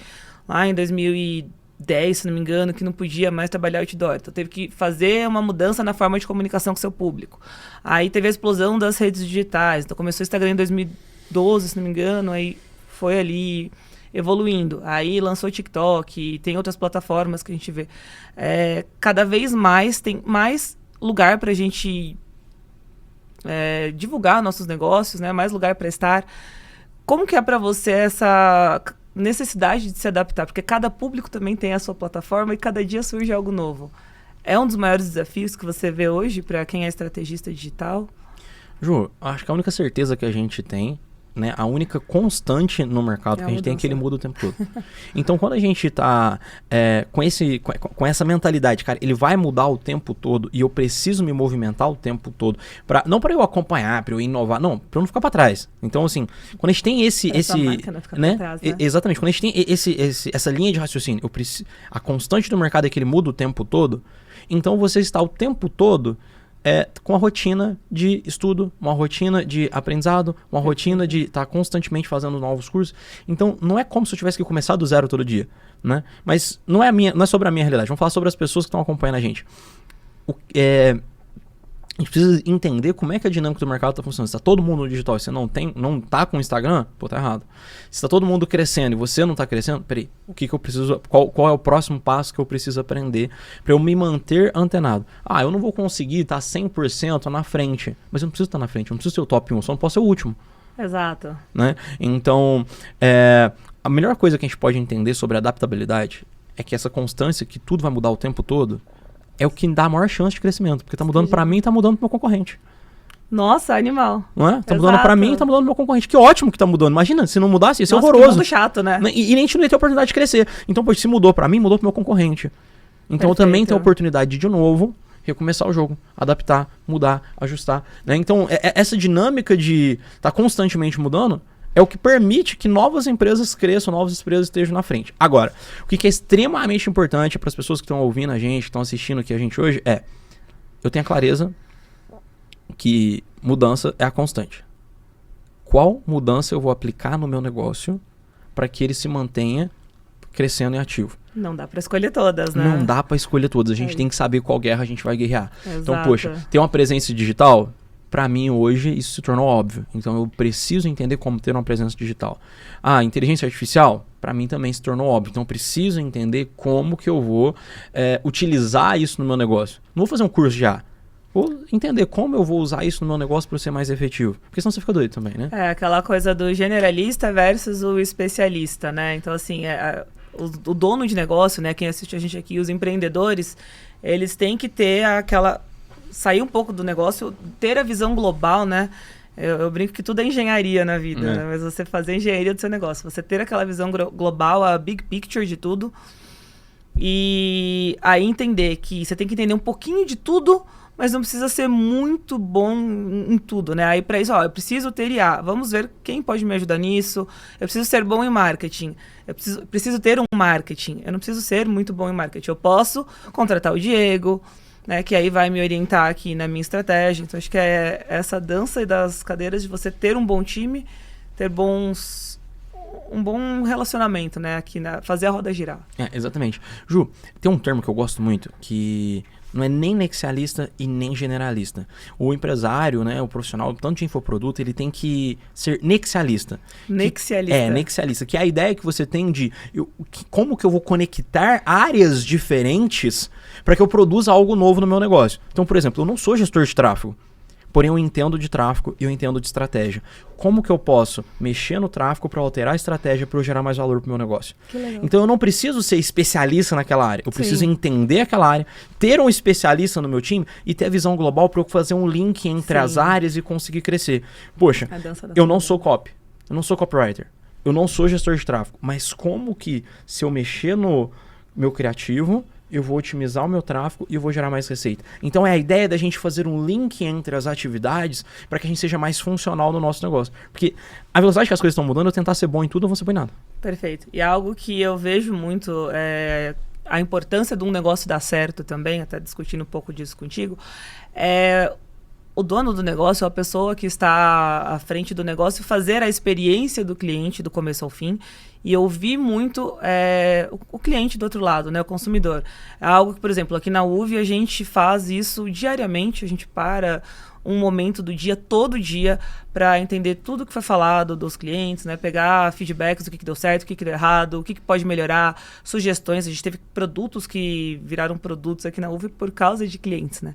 lá em 2010, se não me engano, que não podia mais trabalhar outdoor. Então teve que fazer uma mudança na forma de comunicação com seu público. Aí teve a explosão das redes digitais. Então começou o Instagram em 2012, se não me engano, aí foi ali evoluindo. Aí lançou o TikTok, tem outras plataformas que a gente vê. Cada vez mais tem mais lugar para a gente divulgar nossos negócios, né? Mais lugar para estar. Como que é para você essa necessidade de se adaptar? Porque cada público também tem a sua plataforma e cada dia surge algo novo. É um dos maiores desafios que você vê hoje para quem é estrategista digital? Ju, acho que a única certeza que a gente tem, né, a única constante no mercado que a gente tem é que ele muda o tempo todo. Então, quando a gente tá com essa mentalidade, cara, ele vai mudar o tempo todo e eu preciso me movimentar o tempo todo, não para eu acompanhar, para eu inovar, não, para eu não ficar para trás. Então, assim, quando a gente tem né, trás, né? Exatamente, quando a gente tem essa linha de raciocínio, a constante do mercado é que ele muda o tempo todo, então você está o tempo todo com a rotina de estudo, uma rotina de aprendizado, uma rotina de estar constantemente fazendo novos cursos. Então, não é como se eu tivesse que começar do zero todo dia, né? Mas não é sobre a minha realidade. Vamos falar sobre as pessoas que estão acompanhando a gente. A gente precisa entender como é que a dinâmica do mercado está funcionando. Se está todo mundo no digital e você não está com o Instagram, pô, tá errado. Se está todo mundo crescendo e você não está crescendo, peraí, o que eu preciso, qual é o próximo passo que eu preciso aprender para eu me manter antenado? Eu não vou conseguir estar 100% na frente, mas eu não preciso estar na frente, eu não preciso ser o top 1, só não posso ser o último. Exato. Né? Então, a melhor coisa que a gente pode entender sobre adaptabilidade é que essa constância, que tudo vai mudar o tempo todo, é o que dá a maior chance de crescimento. Porque tá mudando pra mim e tá mudando pro meu concorrente. Nossa, animal. Não é? Tá mudando pra mim e tá mudando pro meu concorrente. Que ótimo que tá mudando. Imagina, se não mudasse, ia ser horroroso. Que mundo chato, né? E a gente não ia ter oportunidade de crescer. Então, se mudou pra mim, mudou pro meu concorrente. Então, eu também tenho a oportunidade de novo, recomeçar o jogo, adaptar, mudar, ajustar. Né? Então, essa dinâmica de estar constantemente mudando é o que permite que novas empresas cresçam, novas empresas estejam na frente. Agora, o que é extremamente importante para as pessoas que estão ouvindo a gente, que estão assistindo aqui a gente hoje, eu tenho a clareza que mudança é a constante. Qual mudança eu vou aplicar no meu negócio para que ele se mantenha crescendo e ativo? Não dá para escolher todas, né? Não dá para escolher todas. A gente tem que saber qual guerra a gente vai guerrear. Exato. Então, poxa, ter uma presença digital... Para mim, hoje, isso se tornou óbvio. Então, eu preciso entender como ter uma presença digital. Inteligência artificial, para mim também se tornou óbvio. Então, eu preciso entender como que eu vou utilizar isso no meu negócio. Não vou fazer um curso já. Vou entender como eu vou usar isso no meu negócio para ser mais efetivo. Porque senão você fica doido também, né? Aquela coisa do generalista versus o especialista, né? Então, assim, o dono de negócio, né? Quem assiste a gente aqui, os empreendedores, eles têm que ter sair um pouco do negócio, ter a visão global, né? Eu brinco que tudo é engenharia na vida, né? Mas você fazer engenharia do seu negócio, você ter aquela visão global, a big picture de tudo, E aí entender que você tem que entender um pouquinho de tudo, mas não precisa ser muito bom em tudo, né? Aí para isso, eu preciso ter IA. Vamos ver quem pode me ajudar nisso. Eu preciso ser bom em marketing. Eu preciso ter um marketing. Eu não preciso ser muito bom em marketing. Eu posso contratar o Diego, né? Que aí vai me orientar aqui na minha estratégia. Então acho que é essa dança das cadeiras de você ter um bom time, ter um bom relacionamento, né? Aqui fazer a roda girar. Exatamente. Ju, tem um termo que eu gosto muito que não é nem nexialista e nem generalista. O empresário, né, o profissional, tanto de infoproduto, ele tem que ser nexialista. Nexialista. Nexialista. Que é a ideia que você tem de como que eu vou conectar áreas diferentes para que eu produza algo novo no meu negócio. Então, por exemplo, eu não sou gestor de tráfego, porém eu entendo de tráfego e eu entendo de estratégia. Como que eu posso mexer no tráfego para alterar a estratégia para eu gerar mais valor para o meu negócio? Que legal. Então eu não preciso ser especialista naquela área. Eu preciso entender aquela área, ter um especialista no meu time e ter a visão global para eu fazer um link entre as áreas e conseguir crescer. Poxa, eu não sou copy, eu não sou copywriter, eu não sou gestor de tráfego, mas como que se eu mexer no meu criativo, eu vou otimizar o meu tráfego e eu vou gerar mais receita. Então é a ideia da gente fazer um link entre as atividades para que a gente seja mais funcional no nosso negócio. Porque a velocidade que as coisas estão mudando, eu tentar ser bom em tudo, eu não vou ser bom em nada. Perfeito. E algo que eu vejo muito a importância de um negócio dar certo também, até discutindo um pouco disso contigo, é o dono do negócio, a pessoa que está à frente do negócio, fazer a experiência do cliente do começo ao fim e ouvir muito o cliente do outro lado, né, o consumidor. É algo que, por exemplo, aqui na UV a gente faz isso diariamente, a gente para um momento do dia, todo dia, para entender tudo que foi falado dos clientes, né, pegar feedbacks do que deu certo, o que deu errado, o que pode melhorar, sugestões. A gente teve produtos que viraram produtos aqui na UV por causa de clientes, né?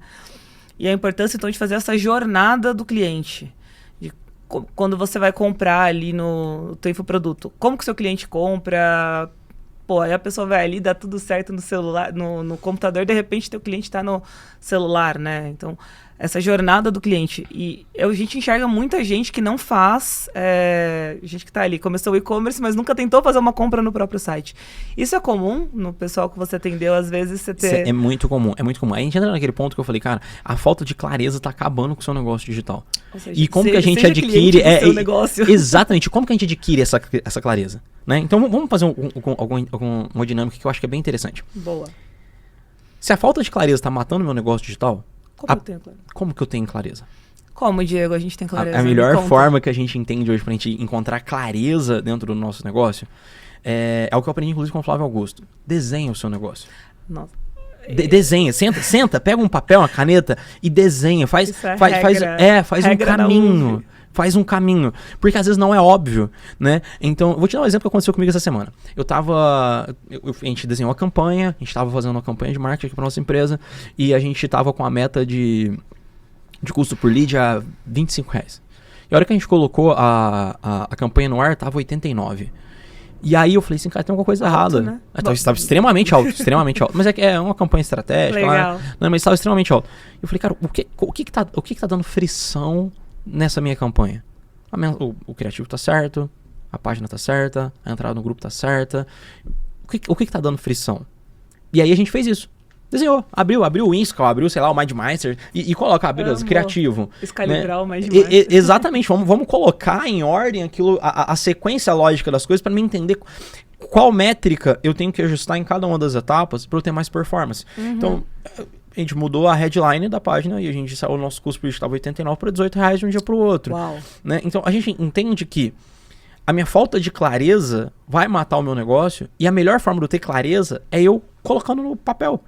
E a importância, então, de fazer essa jornada do cliente. Quando você vai comprar ali no teu infoproduto. Como que o seu cliente compra? Pô, aí a pessoa vai ali, dá tudo certo no celular, no computador, de repente teu cliente está no celular, né? Então, essa jornada do cliente. E a gente enxerga muita gente que não faz, gente que está ali, começou o e-commerce, mas nunca tentou fazer uma compra no próprio site. Isso é comum no pessoal que você atendeu, às vezes você ter... É muito comum, é muito comum. Aí a gente entra naquele ponto que eu falei, cara, a falta de clareza está acabando com o seu negócio digital. Ou seja, e como que a gente adquire... seu negócio. Exatamente, como que a gente adquire essa clareza? Né? Então vamos fazer uma dinâmica que eu acho que é bem interessante. Boa. Se a falta de clareza está matando o meu negócio digital... Como que eu tenho clareza? Como, Diego, a gente tem clareza? A melhor forma que a gente entende hoje pra gente encontrar clareza dentro do nosso negócio é o que eu aprendi, inclusive, com o Flávio Augusto. Desenha o seu negócio. Nossa. Desenha, senta, pega um papel, uma caneta e desenha. Faz um caminho. Faz um caminho. Porque às vezes não é óbvio, né? Então, eu vou te dar um exemplo que aconteceu comigo essa semana. A gente desenhou a campanha, a gente tava fazendo uma campanha de marketing aqui pra nossa empresa e a gente tava com a meta de custo por lead a R$25. E a hora que a gente colocou a campanha no ar, tava 89. E aí eu falei assim, cara, tem alguma coisa errada. Né? Estava extremamente alto, extremamente alto. Mas é uma campanha estratégica. Legal. Não, mas estava extremamente alto. Eu falei, cara, o que tá dando frição nessa minha campanha? O criativo tá certo, a página tá certa, a entrada no grupo tá certa. O que tá dando frição? E aí a gente fez isso. Desenhou, abriu o Instagram, abriu, sei lá, o MindMeister e coloca, beleza, criativo. Excalibrar, né? O MindMeister. Exatamente, vamos colocar em ordem aquilo, a sequência lógica das coisas para me entender qual métrica eu tenho que ajustar em cada uma das etapas para eu ter mais performance. Então, a gente mudou a headline da página e a gente saiu o nosso custo por estava 89 para R$18 de um dia para o outro. Uau. Né? Então, a gente entende que a minha falta de clareza vai matar o meu negócio e a melhor forma de eu ter clareza é eu colocando no papel.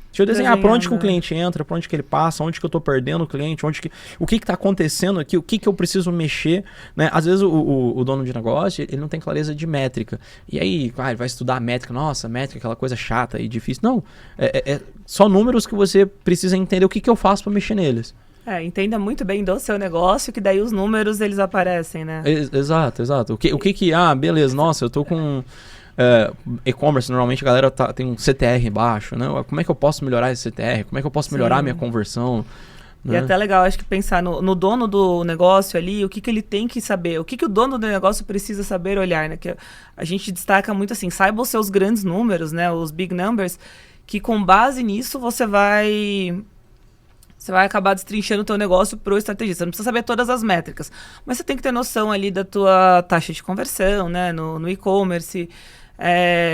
Deixa eu desenhar para onde que o cliente entra, para onde que ele passa, onde que eu tô perdendo o cliente, o que tá acontecendo aqui, o que eu preciso mexer, né? Às vezes o dono de negócio, ele não tem clareza de métrica. E aí, ele vai estudar a métrica, nossa, métrica é aquela coisa chata e difícil. Não, é só números que você precisa entender o que eu faço para mexer neles. Entenda muito bem do seu negócio, que daí os números, eles aparecem, né? Exato. Beleza, nossa, eu tô com... e-commerce, normalmente a galera tem um CTR baixo, né? Como é que eu posso melhorar esse CTR? Como é que eu posso melhorar a minha conversão? E é até legal, acho que pensar no dono do negócio ali, o que ele tem que saber, o que o dono do negócio precisa saber olhar, né? Que a gente destaca muito assim, saiba os seus grandes números, né? Os big numbers, que com base nisso você vai acabar destrinchando o teu negócio pro estrategista. Você não precisa saber todas as métricas, mas você tem que ter noção ali da tua taxa de conversão, né? No e-commerce,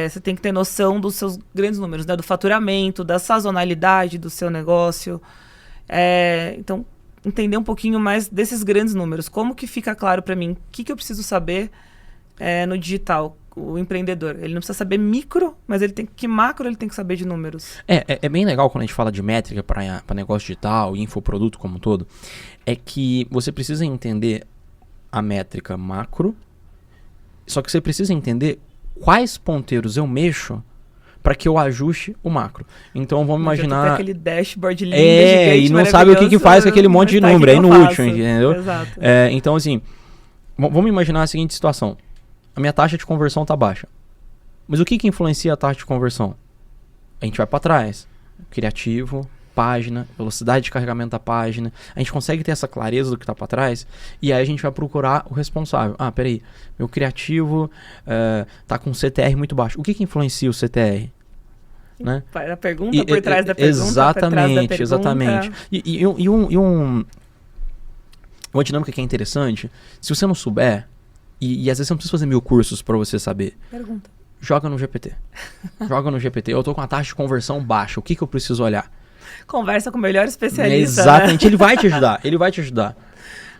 você tem que ter noção dos seus grandes números, né? Do faturamento, da sazonalidade do seu negócio. Então, entender um pouquinho mais desses grandes números. Como que fica claro para mim o que eu preciso saber no digital? O empreendedor, ele não precisa saber micro, mas que macro ele tem que saber de números. É bem legal quando a gente fala de métrica para negócio digital e infoproduto como um todo, é que você precisa entender a métrica macro, só que você precisa entender quais ponteiros eu mexo para que eu ajuste o macro. Então vamos imaginar... aquele dashboard lindo, gigante, e não sabe o que faz com aquele monte de número, é inútil, entendeu? Exato. Então assim, vamos imaginar a seguinte situação. A minha taxa de conversão tá baixa. Mas o que influencia a taxa de conversão? A gente vai para trás. Criativo, página, velocidade de carregamento da página. A gente consegue ter essa clareza do que tá para trás. E aí a gente vai procurar o responsável. Peraí, meu criativo tá com um CTR muito baixo. O que influencia o CTR? Né? A pergunta por trás da pergunta. Exatamente. Uma dinâmica que é interessante. Se você não souber... E às vezes você não precisa fazer 1000 cursos para você saber. Pergunta. Joga no GPT. Joga no GPT. Eu tô com a taxa de conversão baixa. O que eu preciso olhar? Conversa com o melhor especialista. Exatamente. Né? Ele vai te ajudar.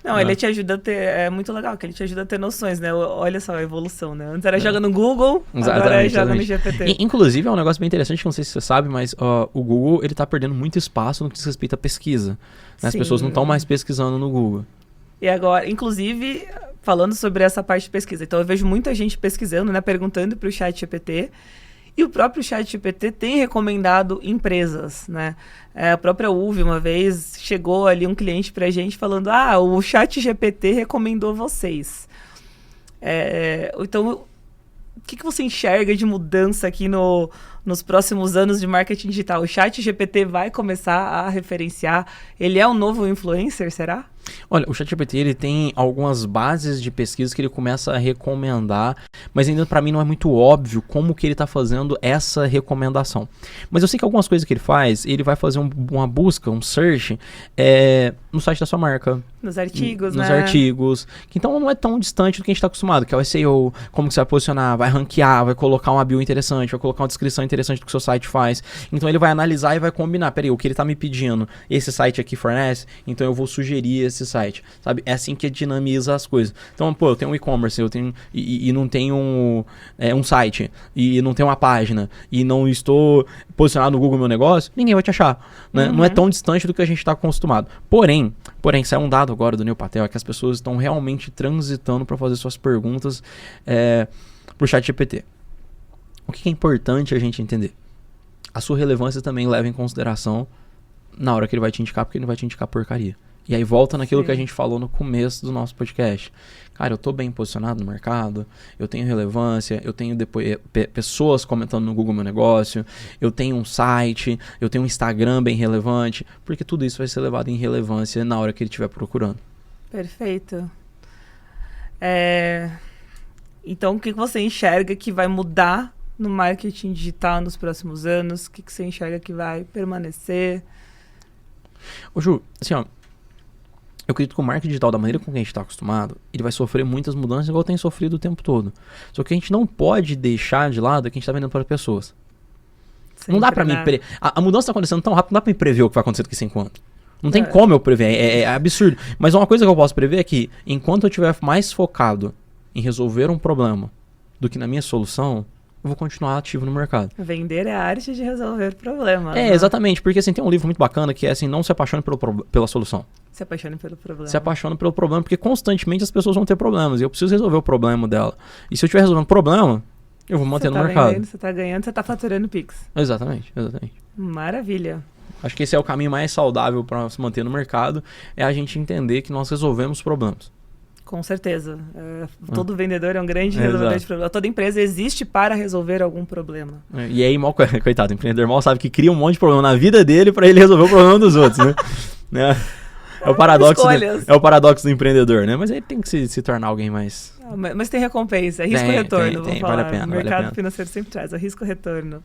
Não, ele te ajuda a ter... É muito legal, que ele te ajuda a ter noções, né? Olha só a evolução, né? Antes era joga no Google, agora joga no GPT. Inclusive, é um negócio bem interessante, não sei se você sabe, mas o Google, ele tá perdendo muito espaço no que diz respeito à pesquisa. Né? As pessoas não estão mais pesquisando no Google. E agora, inclusive... Falando sobre essa parte de pesquisa. Então, eu vejo muita gente pesquisando, né? Perguntando para o ChatGPT. E o próprio ChatGPT tem recomendado empresas, né? A própria UV, uma vez, chegou ali um cliente para a gente falando o ChatGPT recomendou vocês. Então, o que você enxerga de mudança aqui nos próximos anos de marketing digital? O ChatGPT vai começar a referenciar? Ele é um novo influencer, será? Olha, o ChatGPT ele tem algumas bases de pesquisa que ele começa a recomendar, mas ainda para mim não é muito óbvio como que ele está fazendo essa recomendação. Mas eu sei que algumas coisas que ele faz, ele vai fazer uma busca, um search no site da sua marca. Nos artigos, Nos artigos. Que então não é tão distante do que a gente está acostumado, que é o SEO, como que você vai posicionar, vai ranquear, vai colocar uma bio interessante, vai colocar uma descrição interessante do que o seu site faz. Então ele vai analisar e vai combinar. Peraí, o que ele está me pedindo, esse site aqui fornece, então eu vou sugerir esse site, sabe? É assim que dinamiza as coisas. Então, eu tenho um e-commerce, eu tenho e não tenho um site, e não tenho uma página, e não estou posicionado no Google meu negócio, ninguém vai te achar, né? Não é tão distante do que a gente está acostumado. Porém, saiu um dado agora do Neil Patel, é que as pessoas estão realmente transitando para fazer suas perguntas pro ChatGPT. O que é importante a gente entender? A sua relevância também leva em consideração na hora que ele vai te indicar, porque ele não vai te indicar porcaria. E aí volta naquilo que a gente falou no começo do nosso podcast. Cara, eu tô bem posicionado no mercado, eu tenho relevância, eu tenho depois pessoas comentando no Google meu negócio, eu tenho um site, eu tenho um Instagram bem relevante, porque tudo isso vai ser levado em relevância na hora que ele estiver procurando. Perfeito. Então, o que você enxerga que vai mudar no marketing digital nos próximos anos? O que você enxerga que vai permanecer? Ô Ju, assim ó, eu acredito que o marketing digital, da maneira com que a gente está acostumado, ele vai sofrer muitas mudanças igual tem sofrido o tempo todo. Só que a gente não pode deixar de lado que a gente está vendendo para pessoas. Sempre, não dá para mim... A mudança está acontecendo tão rápido, não dá para mim prever o que vai acontecer daqui a 5 anos. Não tem como eu prever, é absurdo. Mas uma coisa que eu posso prever é que, enquanto eu estiver mais focado em resolver um problema do que na minha solução, eu vou continuar ativo no mercado. Vender é a arte de resolver problemas. Né? Exatamente, porque assim, tem um livro muito bacana que é assim, não se apaixone pela solução. Se apaixone pelo problema. Se apaixone pelo problema, porque constantemente as pessoas vão ter problemas e eu preciso resolver o problema dela. E se eu estiver resolvendo o problema, eu vou manter no mercado. Você está ganhando, você está faturando Pix. Exatamente. Maravilha. Acho que esse é o caminho mais saudável para se manter no mercado, é a gente entender que nós resolvemos problemas. Com certeza. Todo vendedor é um grande resolvedor de problema. Toda empresa existe para resolver algum problema. E aí, coitado, o empreendedor mal sabe que cria um monte de problema na vida dele para ele resolver o problema dos outros, né? né? É o paradoxo, Escolhas. é o paradoxo do empreendedor, né? Mas ele tem que se tornar alguém mais... Mas tem recompensa, é risco-retorno, vou falar. Vale a pena, O mercado financeiro sempre traz, é risco-retorno.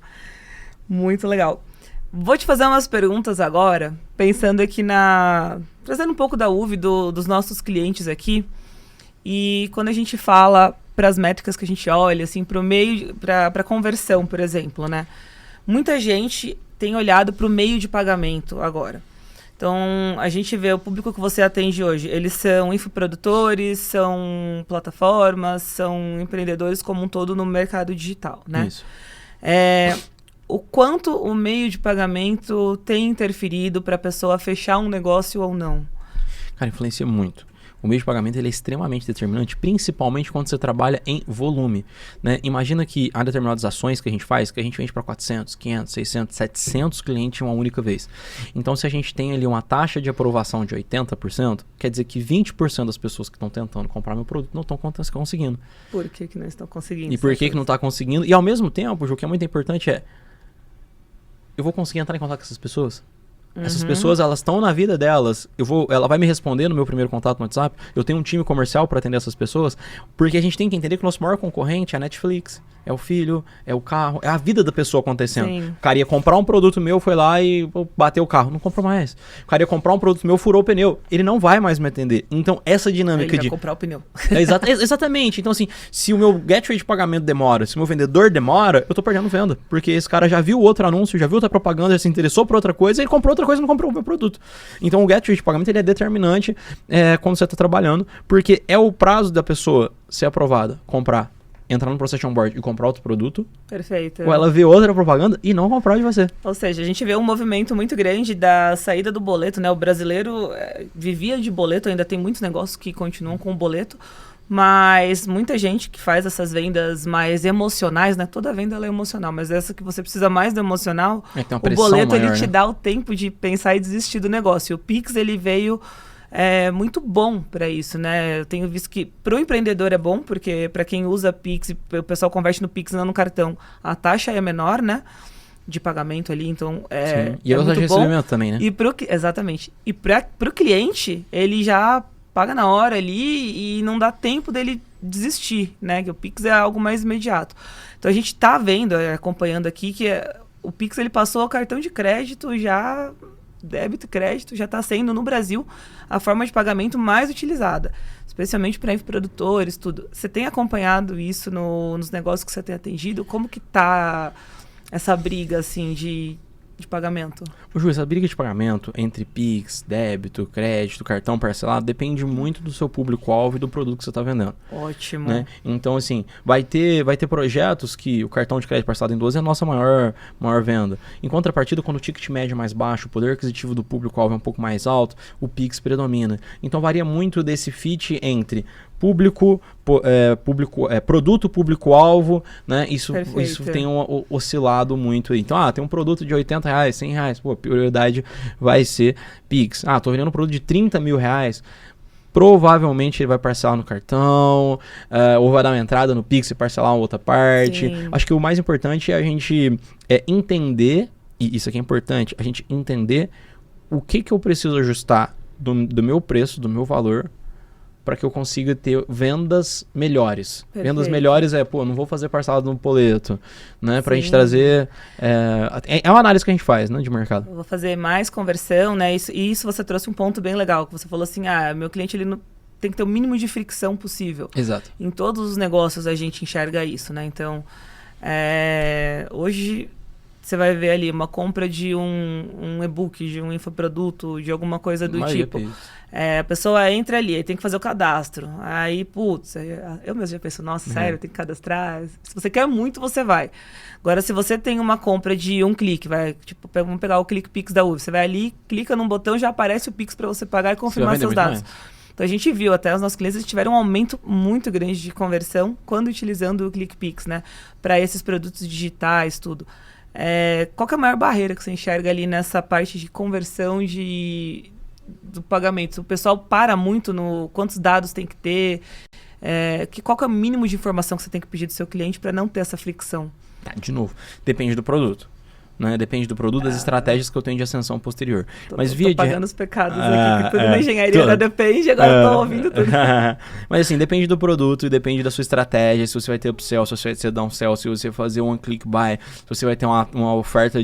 Muito legal. Vou te fazer umas perguntas agora, pensando aqui trazendo um pouco da UV, dos nossos clientes aqui. E quando a gente fala para as métricas que a gente olha, assim, para conversão, por exemplo, né? Muita gente tem olhado para o meio de pagamento agora. Então, a gente vê o público que você atende hoje, eles são infoprodutores, são plataformas, são empreendedores como um todo no mercado digital, né? Isso. O quanto o meio de pagamento tem interferido para a pessoa fechar um negócio ou não? Cara, influencia muito. O meio de pagamento ele é extremamente determinante, principalmente quando você trabalha em volume, né? Imagina que há determinadas ações que a gente faz, que a gente vende para 400, 500, 600, 700 clientes uma única vez. Então, se a gente tem ali uma taxa de aprovação de 80%, quer dizer que 20% das pessoas que estão tentando comprar meu produto não estão conseguindo. Por que não estão conseguindo? E por que não está conseguindo? E ao mesmo tempo, o que é muito importante eu vou conseguir entrar em contato com essas pessoas? Essas pessoas, elas estão na vida delas. Ela vai me responder no meu primeiro contato no WhatsApp. Eu tenho um time comercial para atender essas pessoas. Porque a gente tem que entender que o nosso maior concorrente é a Netflix. É o filho, é o carro, é a vida da pessoa acontecendo. Sim. O cara ia comprar um produto meu, foi lá e bateu o carro. Não comprou mais. O cara ia comprar um produto meu, furou o pneu. Ele não vai mais me atender. Então, essa dinâmica Ele vai comprar o pneu. Exatamente. Então, assim, se o meu gateway de pagamento demora, se o meu vendedor demora, eu tô perdendo venda. Porque esse cara já viu outro anúncio, já viu outra propaganda, já se interessou por outra coisa, ele comprou outra coisa e não comprou o meu produto. Então, o gateway de pagamento ele é determinante quando você tá trabalhando, porque é o prazo da pessoa ser aprovada, comprar, entrar no processo de onboard e comprar outro produto. Perfeito. Ou ela vê outra propaganda e não comprar de você. Ou seja, a gente vê um movimento muito grande da saída do boleto, né? O brasileiro vivia de boleto, ainda tem muitos negócios que continuam com o boleto, mas muita gente que faz essas vendas mais emocionais, né? Toda venda ela é emocional, mas essa que você precisa mais do emocional, o boleto maior, ele te dá o tempo de pensar e desistir do negócio. O Pix, ele veio... muito bom para isso, né? Eu tenho visto que para o empreendedor é bom, porque para quem usa Pix, o pessoal converte no Pix e não no cartão, a taxa é menor, né? De pagamento ali, então e eu muito recebimento também, né? Exatamente. E para o cliente, ele já paga na hora ali e não dá tempo dele desistir, né? Que o Pix é algo mais imediato. Então a gente tá vendo, acompanhando aqui, que o Pix ele passou ao cartão de crédito já... Débito e crédito já está sendo, no Brasil, a forma de pagamento mais utilizada, especialmente para infoprodutores, tudo. Você tem acompanhado isso nos negócios que você tem atendido? Como que tá essa briga, assim, de pagamento? Ô, Ju, essa briga de pagamento entre Pix, débito, crédito, cartão parcelado, depende muito do seu público-alvo e do produto que você está vendendo. Ótimo. Né? Então, assim, vai ter projetos que o cartão de crédito parcelado em 12 é a nossa maior venda. Em contrapartida, quando o ticket médio é mais baixo, o poder aquisitivo do público-alvo é um pouco mais alto, o Pix predomina. Então, varia muito desse fit entre produto, público-alvo, né? Isso tem oscilado muito aí. Então, tem um produto de R$80, R$100, a prioridade vai ser Pix. Tô vendendo um produto de R$30 mil, provavelmente ele vai parcelar no cartão, ou vai dar uma entrada no Pix e parcelar uma outra parte. Sim. Acho que o mais importante é a gente entender, e isso aqui é importante, a gente entender o que eu preciso ajustar do meu preço, do meu valor, para que eu consiga ter vendas melhores. Perfeito. Vendas melhores não vou fazer parcelado no boleto, né? Pra gente trazer... É uma análise que a gente faz, né, de mercado. Eu vou fazer mais conversão, né? Isso você trouxe um ponto bem legal, que você falou assim, meu cliente ele não, tem que ter o mínimo de fricção possível. Exato. Em todos os negócios a gente enxerga isso, né? Então, hoje... Você vai ver ali uma compra de um e-book, de um infoproduto, de alguma coisa do tipo. A pessoa entra ali, aí tem que fazer o cadastro. Aí, eu mesmo já penso, nossa, sério, tem que cadastrar. Se você quer muito, você vai. Agora, se você tem uma compra de um clique, vamos pegar o Clique Pix da UV. Você vai ali, clica num botão, já aparece o Pix para você pagar e confirmar seus dados. Então, a gente viu, até os nossos clientes tiveram um aumento muito grande de conversão quando utilizando o Clique Pix, né? Para esses produtos digitais, tudo. Qual que é a maior barreira que você enxerga ali nessa parte de conversão do pagamento? O pessoal para muito no quantos dados tem que ter, qual que é o mínimo de informação que você tem que pedir do seu cliente para não ter essa fricção? De novo, depende do produto. né? Depende do produto, das estratégias que eu tenho de ascensão posterior. Mas tô pagando os pecados aqui, que tudo na engenharia depende, agora eu tô ouvindo tudo. Mas assim, depende do produto e depende da sua estratégia, se você vai ter upsell, se você vai ter downsell, se você fazer one click buy, se você vai ter uma oferta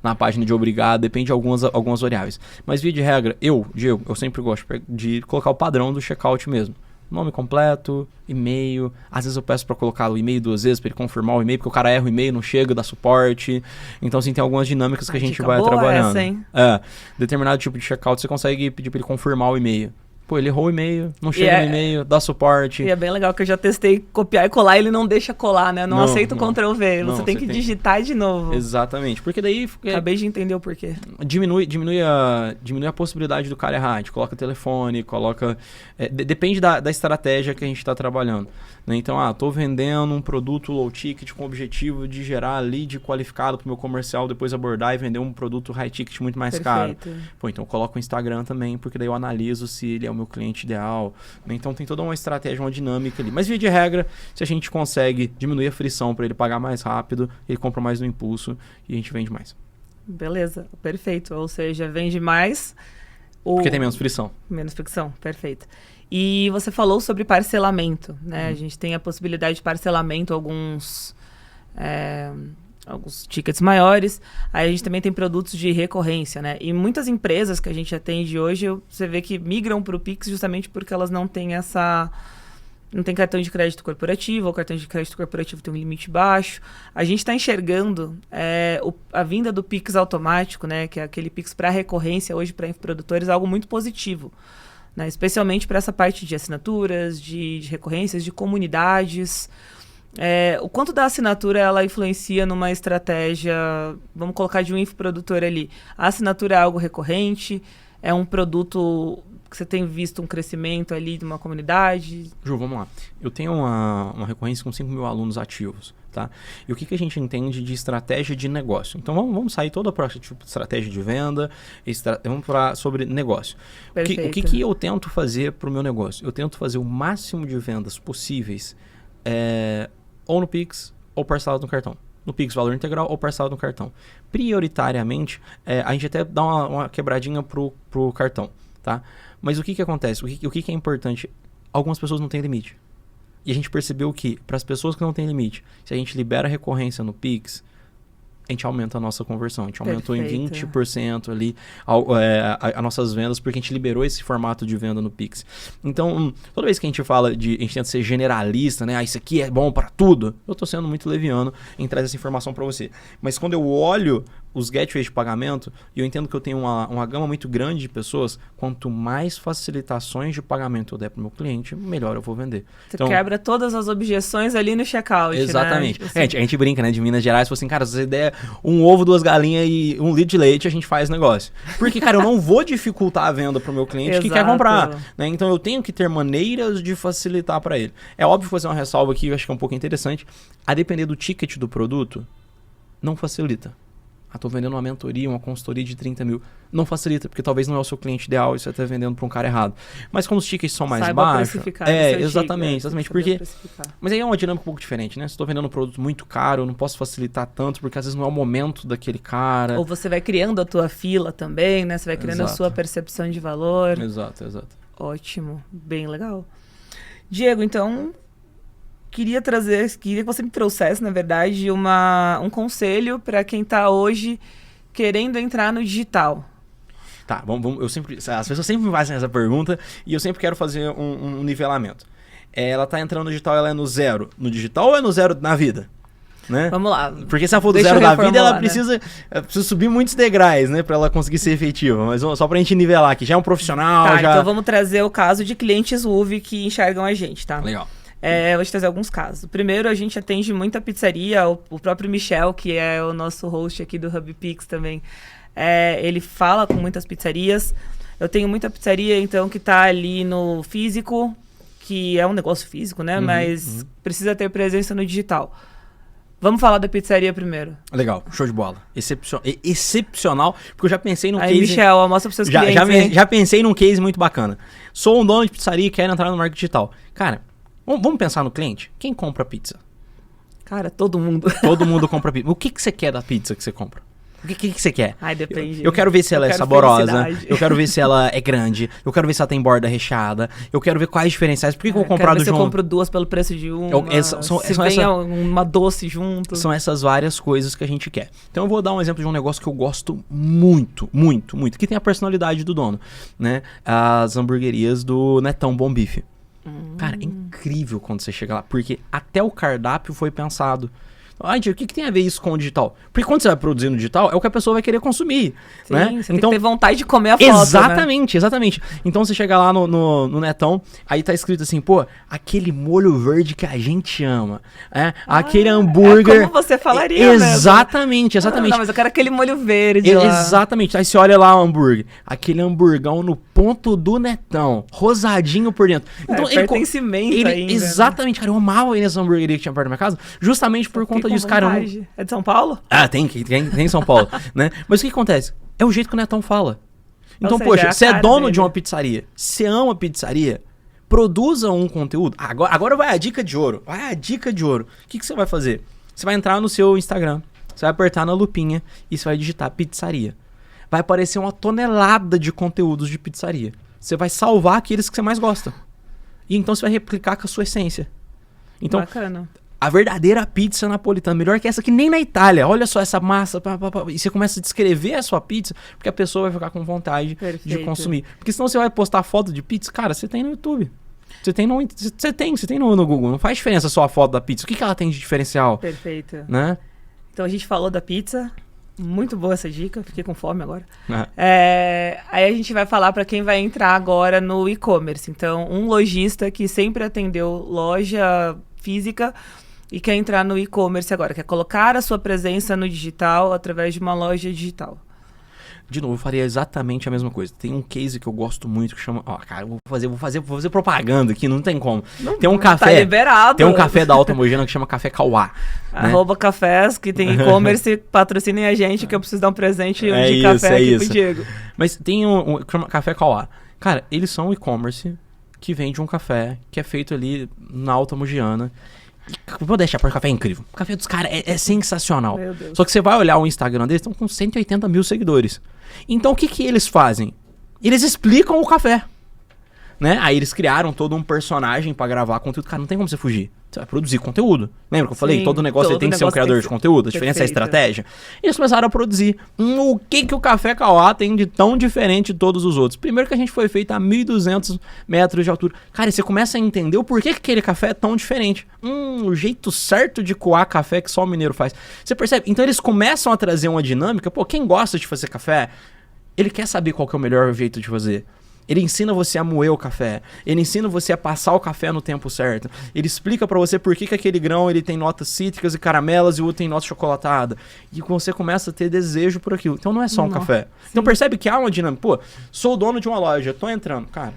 na página de obrigado, depende de algumas variáveis. Mas via de regra, Diego, eu sempre gosto de colocar o padrão do checkout mesmo. Nome completo, e-mail. Às vezes eu peço para colocar o e-mail 2 vezes para ele confirmar o e-mail, porque o cara erra o e-mail, não chega, dá suporte. Então, assim, tem algumas dinâmicas que a gente vai trabalhando. Essa, hein? Determinado tipo de checkout você consegue pedir para ele confirmar o e-mail. Pô, ele errou o e-mail, não chega no e-mail, dá suporte. E é bem legal que eu já testei copiar e colar, ele não deixa colar, né? Não aceita o Ctrl+V, você tem que digitar de novo. Exatamente, porque daí... Acabei de entender o porquê. Diminui a possibilidade do cara errar. A gente coloca telefone, coloca... depende da estratégia que a gente está trabalhando. Né? Então, tô vendendo um produto low ticket com o objetivo de gerar lead qualificado para o meu comercial, depois abordar e vender um produto high ticket muito mais caro. Pô, então eu coloco o Instagram também, porque daí eu analiso se ele é o meu cliente ideal. Né? Então tem toda uma estratégia, uma dinâmica ali. Mas via de regra, se a gente consegue diminuir a frição para ele pagar mais rápido, ele compra mais no impulso e a gente vende mais. Beleza, perfeito. Ou seja, vende mais... Porque tem menos frição. Menos fricção, perfeito. E você falou sobre parcelamento, né? A gente tem a possibilidade de parcelamento, alguns tickets maiores. Aí a gente também tem produtos de recorrência, né? E muitas empresas que a gente atende hoje, você vê que migram para o Pix justamente porque elas não têm não tem cartão de crédito corporativo, ou cartão de crédito corporativo tem um limite baixo. A gente está enxergando a vinda do Pix automático, né? Que é aquele Pix para recorrência hoje para infoprodutores, algo muito positivo. Né, especialmente para essa parte de assinaturas, de recorrências, de comunidades. O quanto da assinatura ela influencia numa estratégia, vamos colocar de um infoprodutor ali. A assinatura é algo recorrente? É um produto que você tem visto um crescimento ali de uma comunidade? Ju, vamos lá. Eu tenho uma recorrência com 5 mil alunos ativos. Tá? E o que a gente entende de estratégia de negócio? Então vamos sair toda para tipo, estratégia de venda, vamos para sobre negócio. O que eu tento fazer para o meu negócio? Eu tento fazer o máximo de vendas possíveis ou no Pix ou parcelado no cartão. No Pix, valor integral ou parcelado no cartão. Prioritariamente, a gente até dá uma quebradinha pro cartão. Tá? Mas o que acontece? O que é importante? Algumas pessoas não têm limite. E a gente percebeu que, para as pessoas que não têm limite, se a gente libera a recorrência no Pix, a gente aumenta a nossa conversão. A gente aumentou em 20% ali as nossas vendas, porque a gente liberou esse formato de venda no Pix. Então, toda vez que a gente fala a gente tenta ser generalista, né? Isso aqui é bom para tudo. Eu estou sendo muito leviano em trazer essa informação para você. Mas quando eu olho os gateways de pagamento, e eu entendo que eu tenho uma gama muito grande de pessoas, quanto mais facilitações de pagamento eu der para o meu cliente, melhor eu vou vender. Você quebra todas as objeções ali no checkout, exatamente. Né? Tipo assim. A gente brinca, né, de Minas Gerais, assim, cara, se você der um ovo, 2 galinhas e 1 litro de leite, a gente faz negócio. Porque, cara, eu não vou dificultar a venda para o meu cliente que quer comprar. Né? Então eu tenho que ter maneiras de facilitar para ele. É óbvio fazer uma ressalva aqui, eu acho que é um pouco interessante. A depender do ticket do produto, não facilita. Estou vendendo uma mentoria, uma consultoria de 30 mil. Não facilita, porque talvez não é o seu cliente ideal e você está vendendo para um cara errado. Mas como os tickets são mais baixos... Exatamente. Porque... Mas aí é uma dinâmica um pouco diferente, né? Se estou vendendo um produto muito caro, eu não posso facilitar tanto, porque às vezes não é o momento daquele cara. Ou você vai criando a tua fila também, né? Você vai criando a sua percepção de valor. Exato. Ótimo, bem legal. Diego, então... Queria que você me trouxesse, na verdade, um conselho para quem está hoje querendo entrar no digital. Tá, as pessoas sempre me fazem essa pergunta e eu sempre quero fazer um nivelamento. Ela está entrando no digital, ela é no zero no digital ou é no zero na vida? Né? Vamos lá. Porque se ela for do zero da vida, ela precisa subir muitos degraus, né? Para ela conseguir ser efetiva. Mas só para a gente nivelar aqui, já é um profissional, Então vamos trazer o caso de clientes UV que enxergam a gente, tá? Legal. Eu vou te trazer alguns casos. Primeiro, a gente atende muita pizzaria, o próprio Michel, que é o nosso host aqui do HubPix também, ele fala com muitas pizzarias. Eu tenho muita pizzaria, então, que está ali no físico, que é um negócio físico, né? Mas precisa ter presença no digital. Vamos falar da pizzaria primeiro. Legal, show de bola. Excepcional, porque eu já pensei num case... Aí, Michel, mostra para os seus clientes. Já pensei num case muito bacana. Sou um dono de pizzaria e quero entrar no marketing digital. Cara... Vamos pensar no cliente? Quem compra pizza? Cara, todo mundo. Todo mundo compra pizza. O que você quer da pizza que você compra? O que você quer? Ai, depende. Eu quero ver se ela é quero saborosa, felicidade. eu quero ver se ela é grande, eu quero ver se ela tem borda recheada, eu quero ver quais diferenciais. Por que eu vou comprar Quero do ver se eu João? compro 2 pelo preço de uma, se são vem uma doce junto. São essas várias coisas que a gente quer. Então eu vou dar um exemplo de um negócio que eu gosto muito, muito, muito, que tem a personalidade do dono, né? As hamburguerias do Netão Bom Bife. Cara, é incrível quando você chega lá, porque até o cardápio foi pensado. Ai, o que tem a ver isso com o digital? Porque quando você vai produzir no digital, é o que a pessoa vai querer consumir, Sim, né? você tem que ter vontade de comer a foto, exatamente, exatamente. Então você chega lá no Netão, aí tá escrito assim, pô, aquele molho verde que a gente ama, aquele hambúrguer... É como você falaria, exatamente, exatamente. Não, mas eu quero aquele molho verde lá. Exatamente, aí você olha lá o hambúrguer, aquele hamburgão no ponto do Netão, rosadinho por dentro. Então, pertencimento ainda. Exatamente, cara, eu amava ir nessa hamburgueria que tinha perto da minha casa, justamente por conta disso, cara. É de São Paulo? Ah, tem em São Paulo, né? Mas o que acontece? É o jeito que o Netão fala. Então, seja, poxa, você é dono dele. de uma pizzaria, você ama pizzaria, produza um conteúdo. Agora vai a dica de ouro. Vai a dica de ouro. O que você vai fazer? Você vai entrar no seu Instagram, você vai apertar na lupinha e você vai digitar pizzaria. Vai aparecer uma tonelada de conteúdos de pizzaria. Você vai salvar aqueles que você mais gosta. E então você vai replicar com a sua essência. Então, bacana. A verdadeira pizza napolitana, melhor que essa que nem na Itália. Olha só essa massa, e você começa a descrever a sua pizza, porque a pessoa vai ficar com vontade de consumir. Porque senão você vai postar foto de pizza, cara, você tem no YouTube. Você tem no Google. Não faz diferença só a foto da pizza. O que ela tem de diferencial? Perfeito. Né? Então a gente falou da pizza. Muito boa essa dica, fiquei com fome agora. Aí a gente vai falar para quem vai entrar agora no e-commerce. Então, um lojista que sempre atendeu loja física e quer entrar no e-commerce agora, quer colocar a sua presença no digital através de uma loja digital. De novo, eu faria exatamente a mesma coisa. Tem um case que eu gosto muito que chama... Ó, cara, eu vou fazer propaganda aqui, não tem como. Tem um café... Tá liberado. Tem um café da Alta Mogiana que chama Café Cauá. Né? @cafés, que tem e-commerce, patrocinem a gente, que eu preciso dar um presente de café aqui pro Diego. Mas tem um que chama Café Cauá. Cara, eles são um e-commerce que vende um café que é feito ali na Alta Mogiana. Vou deixar, porque o café é incrível. O café dos caras é sensacional. Meu Deus. Só que você vai olhar o Instagram deles, estão com 180 mil seguidores. Então o que eles fazem? Eles explicam o café. Né? Aí eles criaram todo um personagem pra gravar conteúdo. Cara, não tem como você fugir. Você vai produzir conteúdo. Lembra que eu falei? Todo negócio tem que ser um criador de conteúdo. A diferença é a estratégia. E eles começaram a produzir. O que o Café Cauá tem de tão diferente de todos os outros? Primeiro que a gente foi feito a 1.200 metros de altura. Cara, e você começa a entender o porquê que aquele café é tão diferente. O jeito certo de coar café que só o mineiro faz. Você percebe? Então eles começam a trazer uma dinâmica. Pô, quem gosta de fazer café, ele quer saber qual que é o melhor jeito de fazer. Ele ensina você a moer o café. Ele ensina você a passar o café no tempo certo. Ele explica pra você por que aquele grão ele tem notas cítricas e caramelas e o outro tem nota chocolatada. E você começa a ter desejo por aquilo. Então não é só um café. Sim. Então percebe que há uma dinâmica. Pô, sou dono de uma loja, tô entrando. Cara,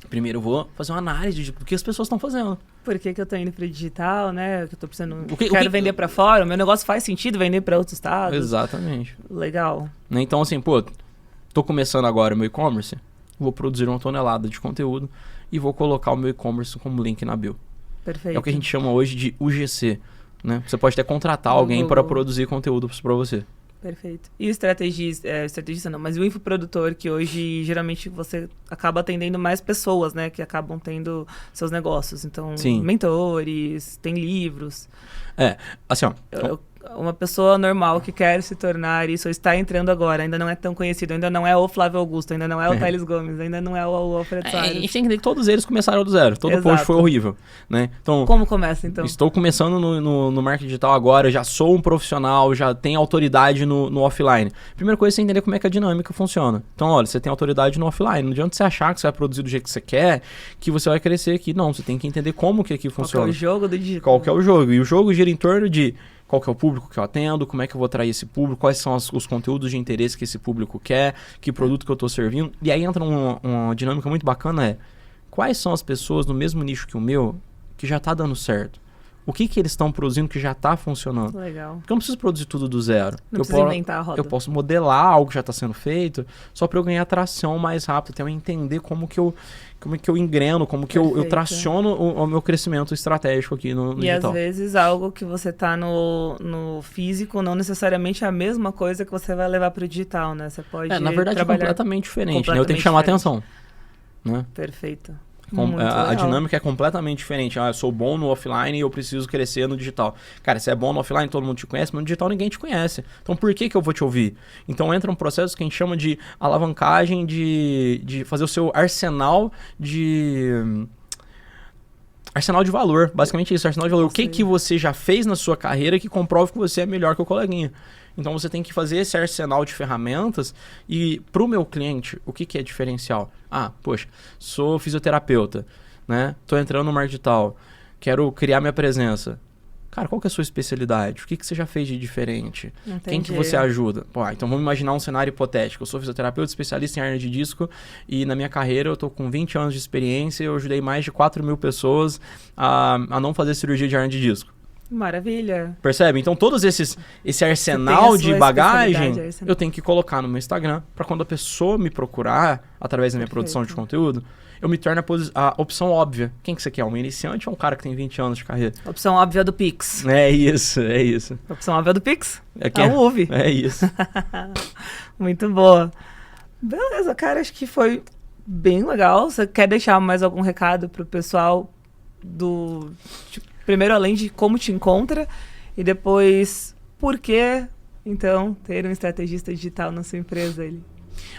primeiro eu vou fazer uma análise do que as pessoas estão fazendo. Por que eu tô indo pro digital, né? Que eu tô precisando... Quero vender pra fora. O meu negócio faz sentido vender pra outros estados. Exatamente. Legal. Então assim, pô, tô começando agora o meu e-commerce. Vou produzir 1 tonelada de conteúdo e vou colocar o meu e-commerce como link na bio. Perfeito. É o que a gente chama hoje de UGC, né? Você pode até contratar alguém para produzir conteúdo para você. Perfeito. E o estrategista não, mas o infoprodutor, que hoje geralmente você acaba atendendo mais pessoas, né? Que acabam tendo seus negócios. Então, sim, mentores, tem livros. Assim, ó... Uma pessoa normal que quer se tornar isso, ou está entrando agora, ainda não é tão conhecido, ainda não é o Flávio Augusto, ainda não é o Thales Gomes, ainda não é o Alfredo Soares. A gente tem que entender que todos eles começaram do zero, todo post foi horrível, né? Então, como começa, então? Estou começando no marketing digital agora, já sou um profissional, já tenho autoridade no offline. Primeira coisa é você entender como é que a dinâmica funciona. Então, olha, você tem autoridade no offline, não adianta você achar que você vai produzir do jeito que você quer, que você vai crescer aqui. Não, você tem que entender como que aqui funciona. Qual que é o jogo do digital? Qual que é o jogo? E o jogo gira em torno de... Qual que é o público que eu atendo, como é que eu vou atrair esse público, quais são os conteúdos de interesse que esse público quer, que produto que eu estou servindo. E aí entra uma dinâmica muito bacana, quais são as pessoas no mesmo nicho que o meu que já está dando certo? O que eles estão produzindo que já está funcionando. Legal. Porque eu não preciso produzir tudo do zero. Não precisa inventar a roda. Eu posso modelar algo que já está sendo feito, só para eu ganhar tração mais rápido, até eu entender como que eu engreno, como que eu traciono o meu crescimento estratégico aqui no digital. E às vezes algo que você tá no físico não necessariamente é a mesma coisa que você vai levar para o digital, né? Você pode na verdade é completamente diferente, né? Eu tenho que chamar atenção. Né? Perfeito. A dinâmica é completamente diferente. Eu sou bom no offline e eu preciso crescer no digital. Cara, se é bom no offline, todo mundo te conhece, mas no digital ninguém te conhece. Então por que eu vou te ouvir? Então entra um processo que a gente chama de alavancagem, de fazer o seu arsenal de valor. Basicamente isso, arsenal de valor. O que você já fez na sua carreira que comprova que você é melhor que o coleguinha. Então você tem que fazer esse arsenal de ferramentas e pro meu cliente, o que é diferencial? Poxa, sou fisioterapeuta, né? Tô entrando no marketing digital, quero criar minha presença. Cara, qual que é a sua especialidade? O que você já fez de diferente? Entendi. Quem que você ajuda? Então vamos imaginar um cenário hipotético. Eu sou fisioterapeuta, especialista em hernia de disco e na minha carreira eu tô com 20 anos de experiência e eu ajudei mais de 4.000 pessoas a não fazer cirurgia de hernia de disco. Maravilha. Percebe? Então esse arsenal de bagagem eu tenho que colocar no meu Instagram para quando a pessoa me procurar através da minha produção de conteúdo, eu me torno a opção óbvia. Quem que você quer? Um iniciante ou um cara que tem 20 anos de carreira? Opção óbvia do Pix. É isso. Opção óbvia do Pix? É o UV. É isso. Muito boa. Beleza, cara, acho que foi bem legal. Você quer deixar mais algum recado pro pessoal primeiro, além de como te encontra, e depois, por que, então, ter um estrategista digital na sua empresa?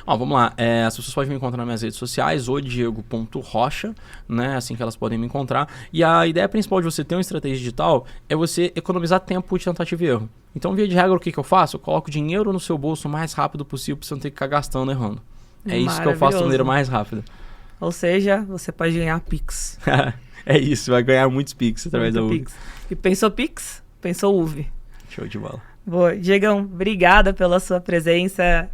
Vamos lá. As pessoas podem me encontrar nas minhas redes sociais, diego.rocha, né? Assim que elas podem me encontrar. E a ideia principal de você ter um estratégia digital é você economizar tempo de tentativa e erro. Então, via de regra, o que eu faço? Eu coloco dinheiro no seu bolso o mais rápido possível para você não ter que ficar gastando errando. É isso que eu faço da maneira mais rápida. Ou seja, você pode ganhar Pix. É isso, vai ganhar muitos Pix através da UV. E pensou Pix? Pensou UV. Show de bola. Boa. Diegão, obrigada pela sua presença.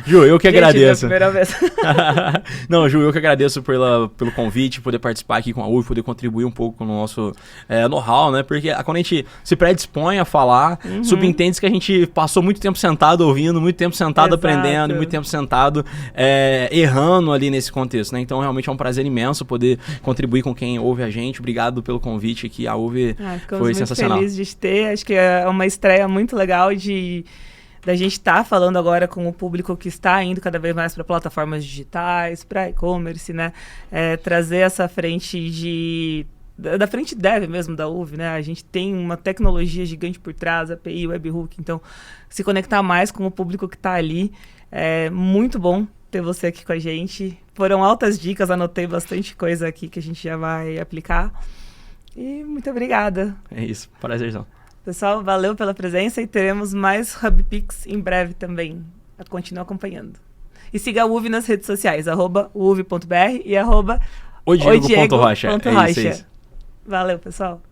Ju, eu que agradeço. Primeira vez. Não, Ju, eu que agradeço pelo convite, poder participar aqui com a UV, poder contribuir um pouco com o nosso know-how, né? Porque quando a gente se predispõe a falar, subentende que a gente passou muito tempo sentado ouvindo, muito tempo sentado aprendendo, muito tempo sentado errando ali nesse contexto, né? Então, realmente é um prazer imenso poder contribuir com quem ouve a gente. Obrigado pelo convite aqui, a UV foi sensacional. Ficamos muito felizes de ter, acho que é uma estreia muito legal da gente estar falando agora com o público que está indo cada vez mais para plataformas digitais, para e-commerce, né? Trazer essa frente da frente dev mesmo da UV, né? A gente tem uma tecnologia gigante por trás, API, webhook, então se conectar mais com o público que está ali é muito bom ter você aqui com a gente. Foram altas dicas, anotei bastante coisa aqui que a gente já vai aplicar. E muito obrigada. É isso, prazerzão. Pessoal, valeu pela presença e teremos mais HubPix em breve também. Continue acompanhando. E siga a UV nas redes sociais, @uv.br e @odiego.rocha. É isso. Valeu, pessoal.